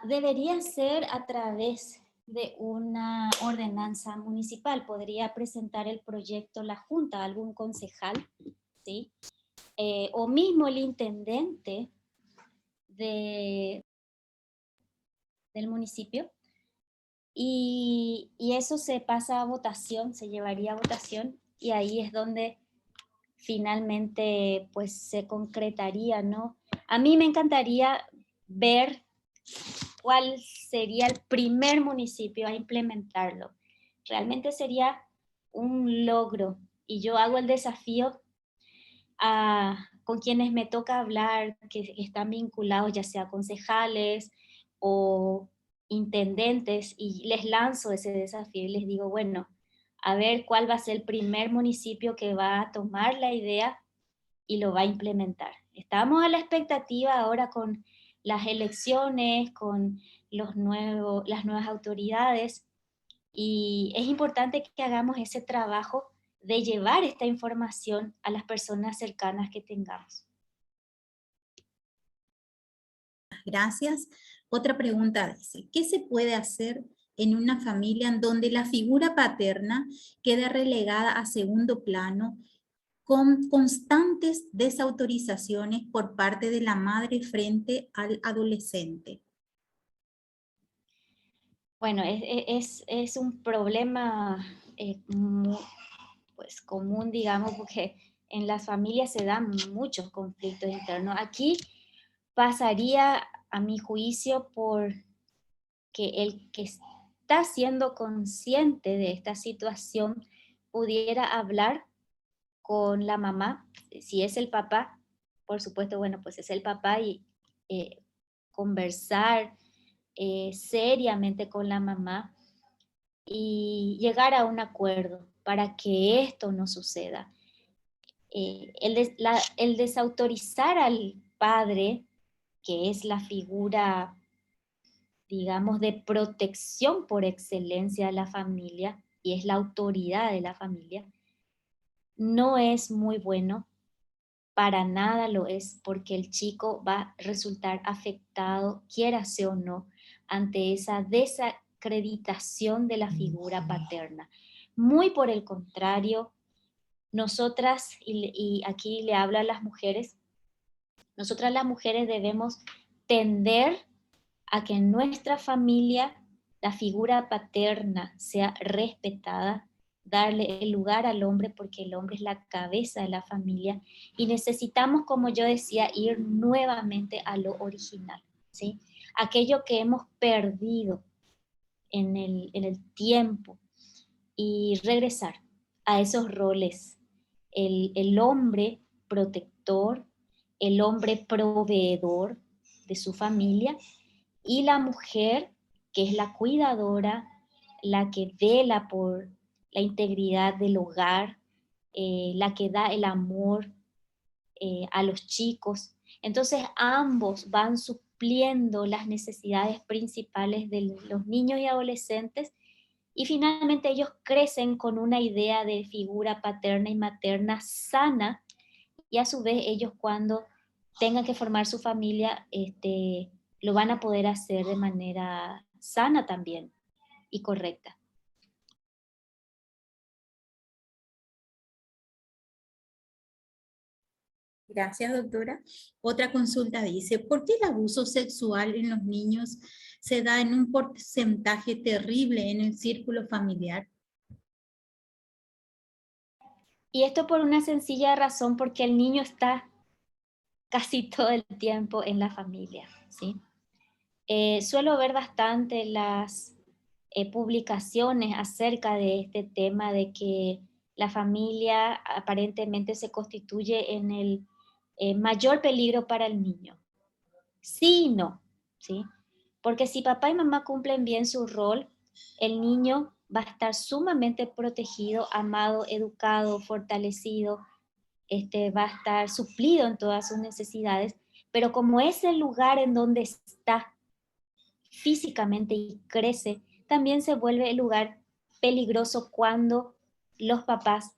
Debería ser a través de una ordenanza municipal. Podría presentar el proyecto la Junta, algún concejal, ¿sí? O mismo el intendente del municipio. Y eso se pasa a votación, se llevaría a votación, y ahí es donde finalmente pues se concretaría, ¿no? A mí me encantaría ver cuál sería el primer municipio a implementarlo. Realmente sería un logro, y yo hago el desafío con quienes me toca hablar, que están vinculados ya sea concejales o intendentes, y les lanzo ese desafío y les digo, bueno, a ver cuál va a ser el primer municipio que va a tomar la idea y lo va a implementar. Estamos a la expectativa ahora con las elecciones, con las nuevas autoridades, y es importante que hagamos ese trabajo de llevar esta información a las personas cercanas que tengamos. Gracias. Otra pregunta dice, ¿qué se puede hacer en una familia en donde la figura paterna queda relegada a segundo plano con constantes desautorizaciones por parte de la madre frente al adolescente? Bueno, es un problema pues, común, digamos, porque en las familias se dan muchos conflictos internos. Aquí pasaría, a mi juicio, por que el que está siendo consciente de esta situación pudiera hablar con la mamá. Si es el papá, por supuesto, bueno, pues es el papá, y eh, conversar seriamente con la mamá y llegar a un acuerdo para que esto no suceda. El desautorizar al padre, que es la figura, digamos, de protección por excelencia de la familia y es la autoridad de la familia, no es muy bueno, para nada lo es, porque el chico va a resultar afectado, quiera sea o no, ante esa desacreditación de la figura paterna. Muy por el contrario, nosotras, y aquí le hablo a las mujeres, nosotras las mujeres debemos tender a que en nuestra familia la figura paterna sea respetada, darle el lugar al hombre, porque el hombre es la cabeza de la familia, y necesitamos, como yo decía, ir nuevamente a lo original, ¿sí? Aquello que hemos perdido en el tiempo, y regresar a esos roles, el hombre protector, el hombre proveedor de su familia, y la mujer, que es la cuidadora, la que vela por la integridad del hogar, la que da el amor a los chicos. Entonces ambos van supliendo las necesidades principales de los niños y adolescentes, y finalmente ellos crecen con una idea de figura paterna y materna sana, y a su vez ellos cuando tengan que formar su familia, lo van a poder hacer de manera sana también y correcta. Gracias, doctora. Otra consulta dice, ¿por qué el abuso sexual en los niños se da en un porcentaje terrible en el círculo familiar? Y esto por una sencilla razón, porque el niño está casi todo el tiempo en la familia, ¿sí? Suelo ver bastante las publicaciones acerca de este tema de que la familia aparentemente se constituye en el mayor peligro para el niño. Sí y no, ¿sí? Porque si papá y mamá cumplen bien su rol, el niño va a estar sumamente protegido, amado, educado, fortalecido, va a estar suplido en todas sus necesidades, pero como es el lugar en donde está físicamente y crece, también se vuelve el lugar peligroso cuando los papás,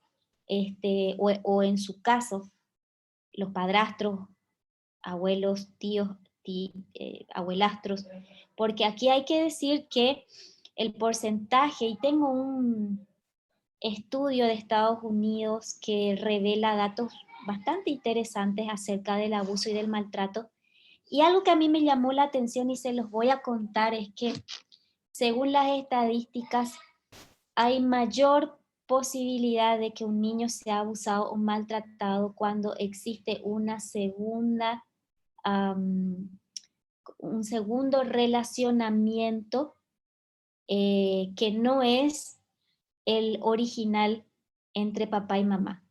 o en su caso, los padrastros, abuelos, tíos, abuelastros, porque aquí hay que decir que el porcentaje, y tengo un estudio de Estados Unidos que revela datos bastante interesantes acerca del abuso y del maltrato, y algo que a mí me llamó la atención y se los voy a contar es que según las estadísticas hay mayor posibilidad de que un niño sea abusado o maltratado cuando existe un segundo relacionamiento que no es el original entre papá y mamá,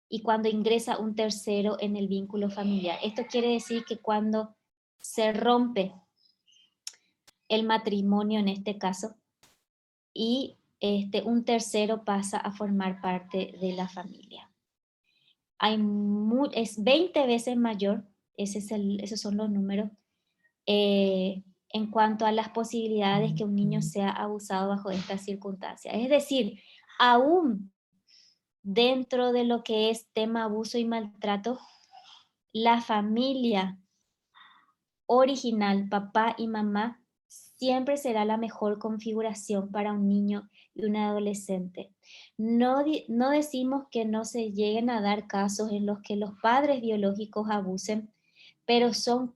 y cuando ingresa un tercero en el vínculo familiar. Esto quiere decir que cuando se rompe el matrimonio en este caso, y un tercero pasa a formar parte de la familia. Es 20 veces mayor, esos son los números, en cuanto a las posibilidades que un niño sea abusado bajo estas circunstancias. Es decir, aún dentro de lo que es tema abuso y maltrato, la familia original, papá y mamá, siempre será la mejor configuración para un niño y un adolescente. No decimos que no se lleguen a dar casos en los que los padres biológicos abusen, pero son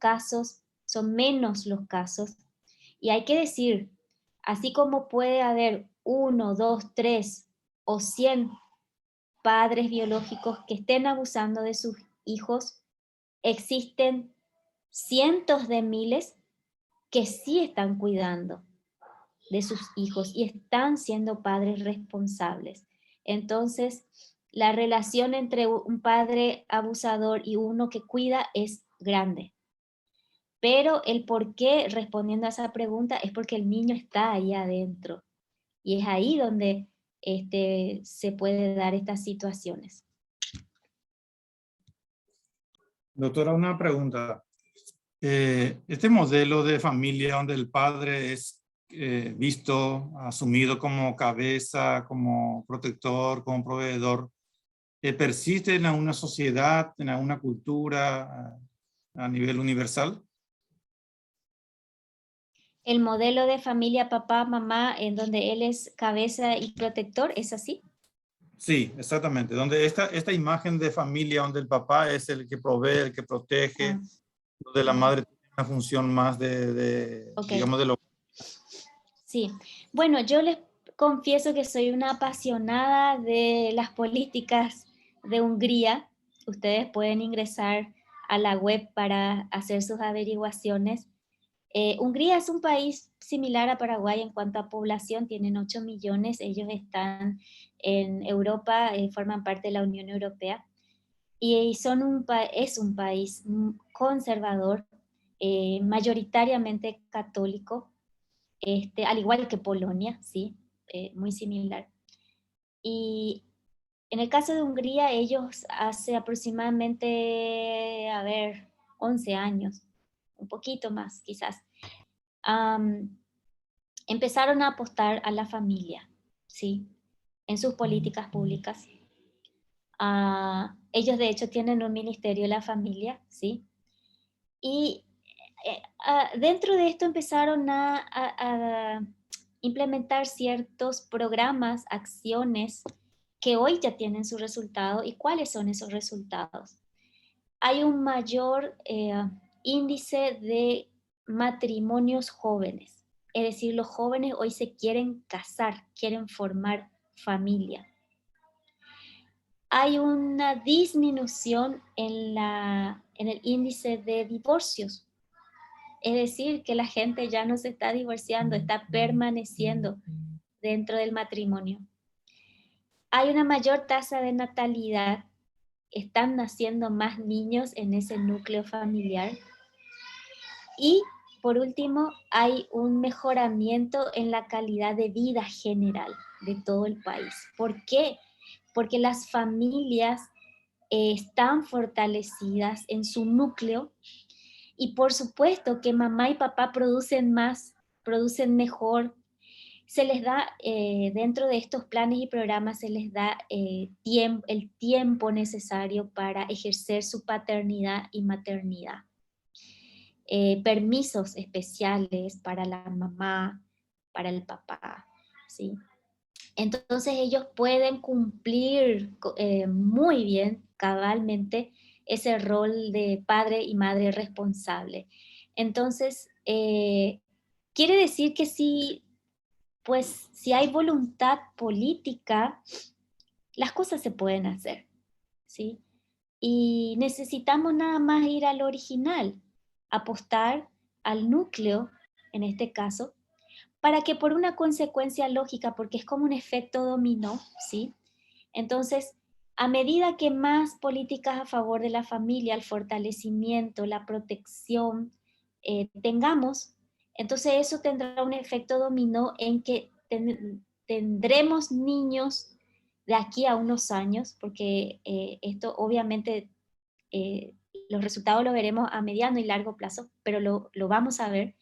menos los casos. Y hay que decir, así como puede haber 1, 2, 3 o 100 padres biológicos que estén abusando de sus hijos, existen cientos de miles que sí están cuidando de sus hijos y están siendo padres responsables. Entonces, la relación entre un padre abusador y uno que cuida es grande. Pero el por qué, respondiendo a esa pregunta, es porque el niño está ahí adentro. Y es ahí donde se puede dar estas situaciones. Doctora, una pregunta. Este modelo de familia donde el padre es visto, asumido como cabeza, como protector, como proveedor, ¿persiste en alguna sociedad, en alguna cultura a nivel universal? El modelo de familia papá, mamá, en donde él es cabeza y protector, ¿es así? Sí, exactamente. Donde esta imagen de familia, donde el papá es el que provee, el que protege, donde la madre tiene una función más Okay. digamos, de lo. Sí. Bueno, yo les confieso que soy una apasionada de las políticas de Hungría. Ustedes pueden ingresar a la web para hacer sus averiguaciones. Hungría es un país similar a Paraguay en cuanto a población, tienen 8 millones, ellos están en Europa, forman parte de la Unión Europea. y es un país conservador, mayoritariamente católico, al igual que Polonia, ¿sí? Muy similar. Y en el caso de Hungría, ellos hace aproximadamente, 11 años, un poquito más quizás, am, empezaron a apostar a la familia, ¿sí? En sus políticas públicas. Ellos de hecho tienen un ministerio de la familia, ¿sí? Y dentro de esto empezaron a implementar ciertos programas, acciones que hoy ya tienen su resultado. ¿Y cuáles son esos resultados? Hay un mayor índice de matrimonios jóvenes. Es decir, los jóvenes hoy se quieren casar, quieren formar familia. Hay una disminución en el índice de divorcios. Es decir, que la gente ya no se está divorciando, está permaneciendo dentro del matrimonio. Hay una mayor tasa de natalidad, están naciendo más niños en ese núcleo familiar. Y por último, hay un mejoramiento en la calidad de vida general de todo el país. ¿Por qué? Porque las familias están fortalecidas en su núcleo y por supuesto que mamá y papá producen más, producen mejor. Se les da, dentro de estos planes y programas, se les da el tiempo necesario para ejercer su paternidad y maternidad. Permisos especiales para la mamá, para el papá, ¿sí? Entonces ellos pueden cumplir muy bien, cabalmente, ese rol de padre y madre responsable. Entonces, quiere decir que pues, si hay voluntad política, las cosas se pueden hacer, ¿sí? Y necesitamos nada más ir al original, apostar al núcleo, en este caso, para que por una consecuencia lógica, porque es como un efecto dominó, ¿sí? Entonces, a medida que más políticas a favor de la familia, el fortalecimiento, la protección tengamos, entonces eso tendrá un efecto dominó en que tendremos niños de aquí a unos años, porque esto obviamente los resultados lo veremos a mediano y largo plazo, pero lo vamos a ver,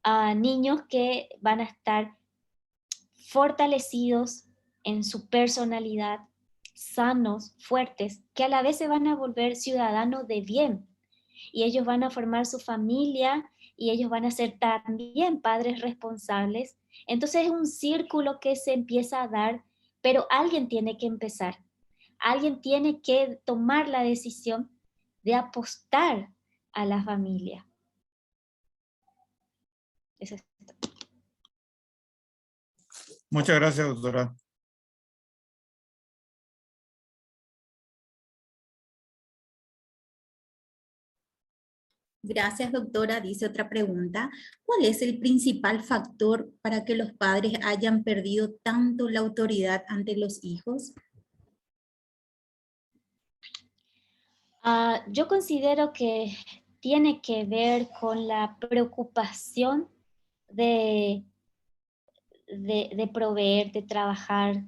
a niños que van a estar fortalecidos en su personalidad, sanos, fuertes, que a la vez se van a volver ciudadanos de bien. Y ellos van a formar su familia y ellos van a ser también padres responsables. Entonces es un círculo que se empieza a dar, pero alguien tiene que empezar. Alguien tiene que tomar la decisión de apostar a la familia. Eso es todo. Muchas gracias, doctora. Gracias, doctora. Dice otra pregunta. ¿Cuál es el principal factor para que los padres hayan perdido tanto la autoridad ante los hijos? Yo considero que tiene que ver con la preocupación de, de proveer, de trabajar.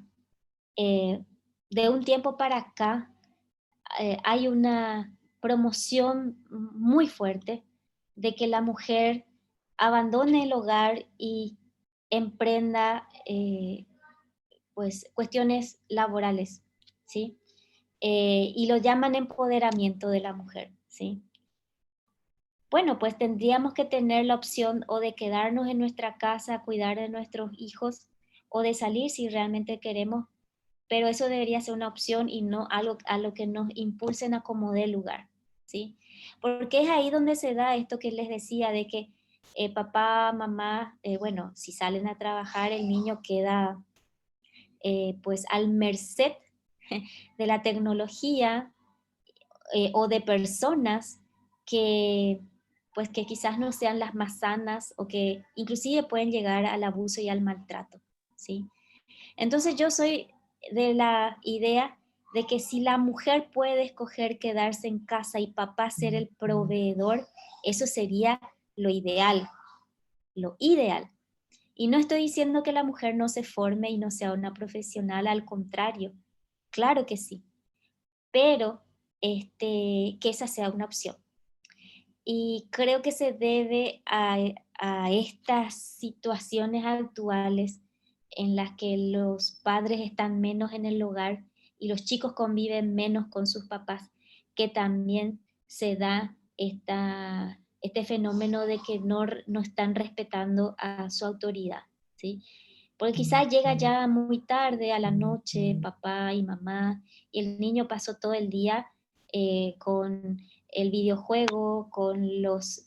De un tiempo para acá hay una promoción muy fuerte de que la mujer abandone el hogar y emprenda pues cuestiones laborales, ¿sí? Y lo llaman empoderamiento de la mujer, ¿sí? Bueno, pues tendríamos que tener la opción o de quedarnos en nuestra casa, cuidar de nuestros hijos, o de salir si realmente queremos, pero eso debería ser una opción y no algo a lo que nos impulsen a como dé lugar, ¿sí? Porque es ahí donde se da esto que les decía, de que papá, mamá, bueno, si salen a trabajar, el niño queda pues al merced de la tecnología o de personas que pues que quizás no sean las más sanas o que inclusive pueden llegar al abuso y al maltrato, ¿sí? Entonces yo soy de la idea de que si la mujer puede escoger quedarse en casa y papá ser el proveedor, eso sería lo ideal, lo ideal. Y no estoy diciendo que la mujer no se forme y no sea una profesional, al contrario, claro que sí, pero que esa sea una opción. Y creo que se debe a estas situaciones actuales en las que los padres están menos en el hogar y los chicos conviven menos con sus papás, que también se da este fenómeno de que no están respetando a su autoridad, ¿sí? Porque quizás llega ya muy tarde a la noche, papá y mamá, y el niño pasó todo el día con el videojuego, con las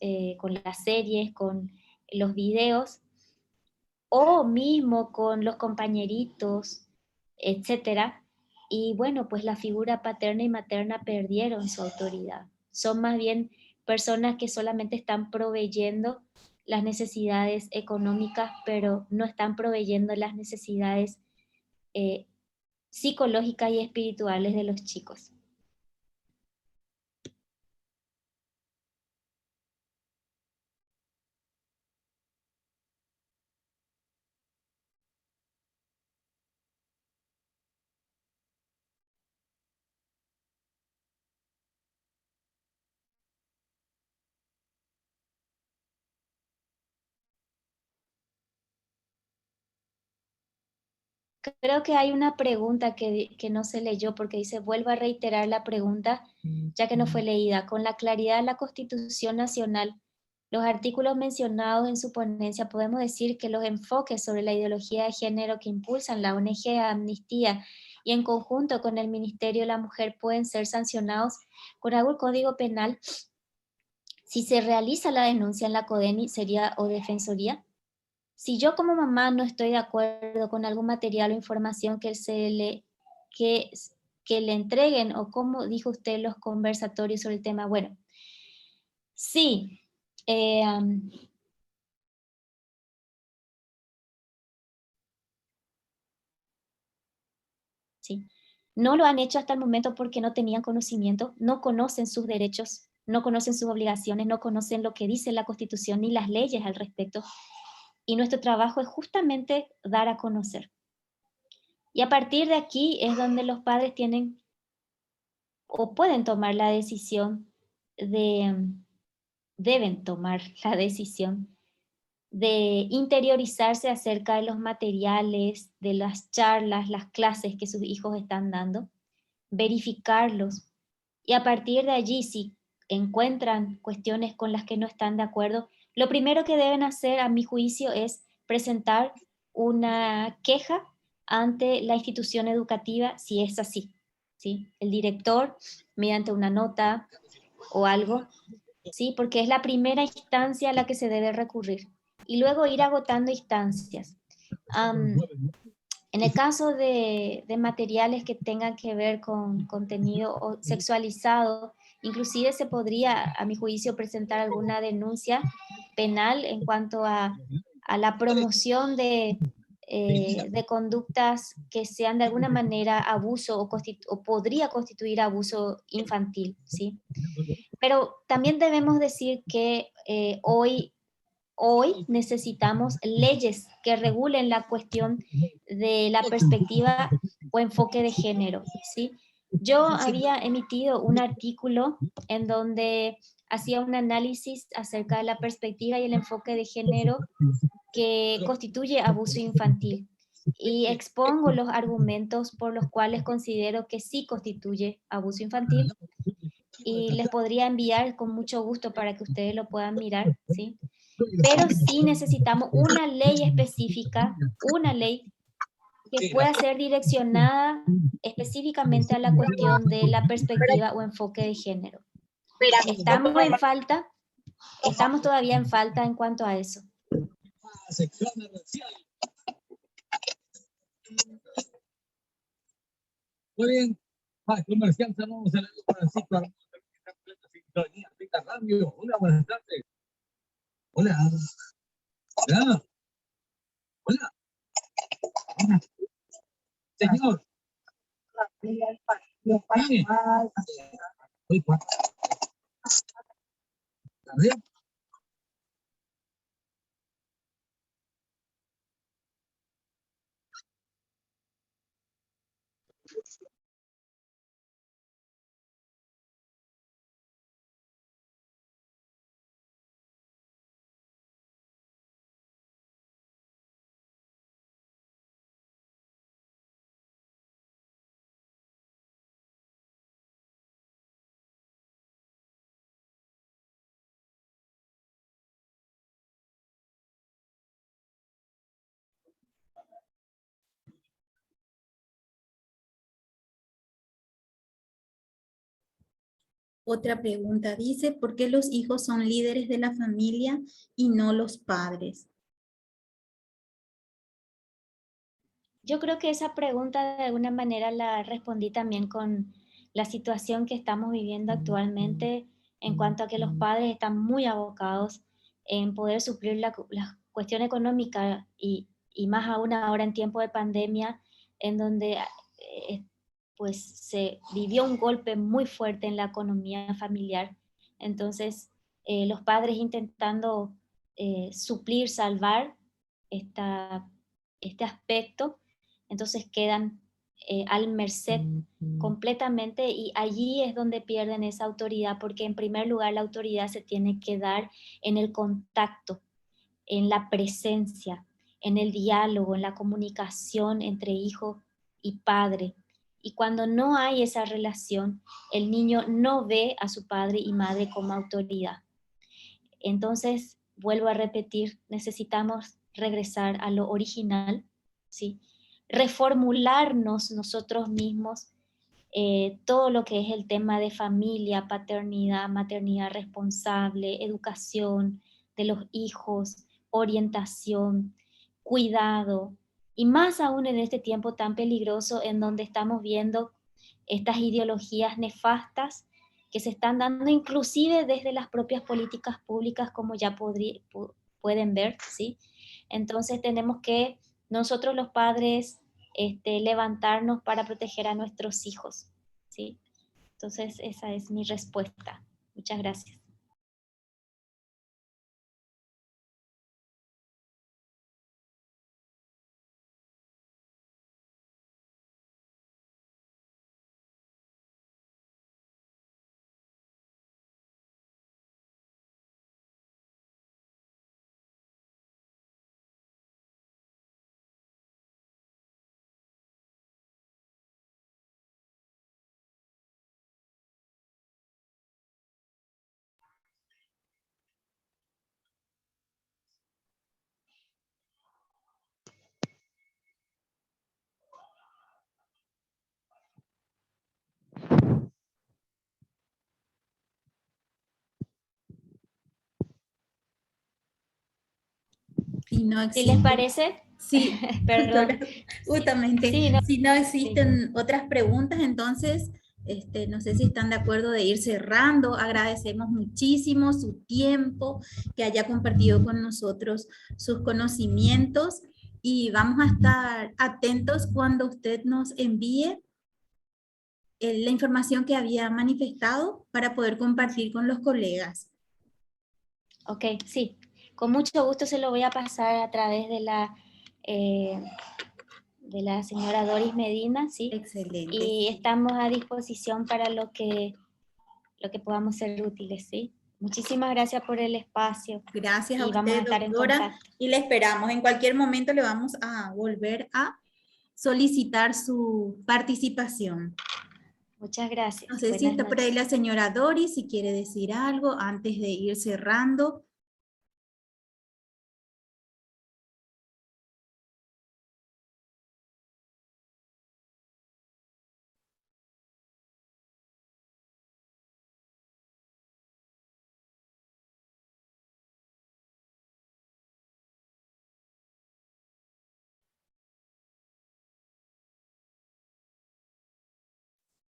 series, con los videos, o mismo con los compañeritos, etcétera. Y bueno, pues la figura paterna y materna perdieron su autoridad. Son más bien personas que solamente están proveyendo las necesidades económicas, pero no están proveyendo las necesidades eh, psicológicas y espirituales de los chicos. Creo que hay una pregunta que no se leyó porque dice, vuelvo a reiterar la pregunta, ya que no fue leída. Con la claridad de la Constitución Nacional, los artículos mencionados en su ponencia, podemos decir que los enfoques sobre la ideología de género que impulsan la ONG Amnistía y en conjunto con el Ministerio de la Mujer pueden ser sancionados con algún código penal. Si se realiza la denuncia en la CODENI, ¿sería o Defensoría? Si yo como mamá no estoy de acuerdo con algún material o información que, que le entreguen, o como dijo usted, los conversatorios sobre el tema, bueno, sí, eh, um, sí, no lo han hecho hasta el momento porque no tenían conocimiento, no conocen sus derechos, no conocen sus obligaciones, no conocen lo que dice la Constitución ni las leyes al respecto. Y nuestro trabajo es justamente dar a conocer. Y a partir de aquí es donde los padres tienen o pueden tomar la decisión deben tomar la decisión de interiorizarse acerca de los materiales, de las charlas, las clases que sus hijos están dando, verificarlos y a partir de allí, si encuentran cuestiones con las que no están de acuerdo, lo primero que deben hacer, a mi juicio, es presentar una queja ante la institución educativa, si es así, ¿sí? El director, mediante una nota o algo, ¿sí? Porque es la primera instancia a la que se debe recurrir. Y luego ir agotando instancias. En el caso de materiales que tengan que ver con contenido sexualizado, inclusive se podría, a mi juicio, presentar alguna denuncia penal en cuanto a la promoción de conductas que sean de alguna manera abuso o podría constituir abuso infantil, ¿sí? Pero también debemos decir que hoy necesitamos leyes que regulen la cuestión de la perspectiva o enfoque de género, ¿sí? Yo había emitido un artículo en donde hacía un análisis acerca de la perspectiva y el enfoque de género que constituye abuso infantil y expongo los argumentos por los cuales considero que sí constituye abuso infantil y les podría enviar con mucho gusto para que ustedes lo puedan mirar, ¿sí? Pero sí necesitamos una ley específica, una ley que pueda ser direccionada específicamente a la cuestión de la perspectiva o enfoque de género. Estamos todavía en falta en cuanto a eso. Muy bien, comercial, saludos a la Francisco Radio. Hola, buenas tardes. Hola. Hola. Hola. Señor. Sí. Uy, ¿cuánto? ¿Arriba? Otra pregunta dice, ¿por qué los hijos son líderes de la familia y no los padres? Yo creo que esa pregunta de alguna manera la respondí también con la situación que estamos viviendo actualmente en cuanto a que los padres están muy abocados en poder suplir la cuestión económica y más aún ahora en tiempo de pandemia, en donde pues se vivió un golpe muy fuerte en la economía familiar. Entonces, los padres intentando suplir, salvar esta, este aspecto, entonces quedan al merced completamente y allí es donde pierden esa autoridad, porque en primer lugar la autoridad se tiene que dar en el contacto, en la presencia, en el diálogo, en la comunicación entre hijo y padre. Y cuando no hay esa relación, el niño no ve a su padre y madre como autoridad. Entonces, vuelvo a repetir, necesitamos regresar a lo original, ¿sí? Reformularnos nosotros mismos todo lo que es el tema de familia, paternidad, maternidad responsable, educación de los hijos, orientación, cuidado, y más aún en este tiempo tan peligroso en donde estamos viendo estas ideologías nefastas que se están dando inclusive desde las propias políticas públicas, como ya pueden ver, ¿sí? Entonces tenemos que nosotros los padres levantarnos para proteger a nuestros hijos, ¿sí? Entonces esa es mi respuesta. Muchas gracias. Si no Si les existe, parece, sí, perdón. doctora, justamente, Sí, no, si no sí. existen otras preguntas, entonces, no sé si están de acuerdo de ir cerrando. Agradecemos muchísimo su tiempo, que haya compartido con nosotros sus conocimientos y vamos a estar atentos cuando usted nos envíe la información que había manifestado para poder compartir con los colegas. Ok, sí. Con mucho gusto se lo voy a pasar a través de la señora Doris Medina, ¿sí? Excelente. Y estamos a disposición para lo que podamos ser útiles, ¿sí? Muchísimas gracias por el espacio. Gracias a Y vamos a usted, estar en doctora, contacto. y le esperamos. En cualquier momento le vamos a volver a solicitar su participación. Muchas gracias. No sé si Buenas está por ahí noches. la señora Doris, si quiere decir algo antes de ir cerrando.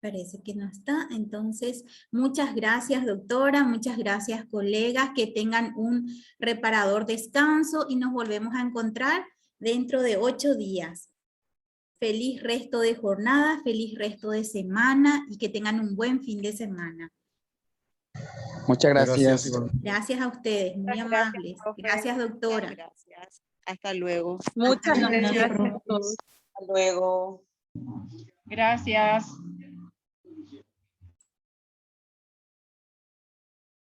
Parece que no está. Entonces, muchas gracias, doctora. Muchas gracias, colegas. Que tengan un reparador descanso y nos volvemos a encontrar dentro de 8 días. feliz resto de jornada, feliz resto de semana y que tengan un buen fin de semana. Muchas gracias. igualmente. Gracias a ustedes, muy Muchas amables. profe. Gracias, doctora. Gracias. Hasta luego. Muchas Hasta luego. gracias a todos. Hasta luego. Gracias.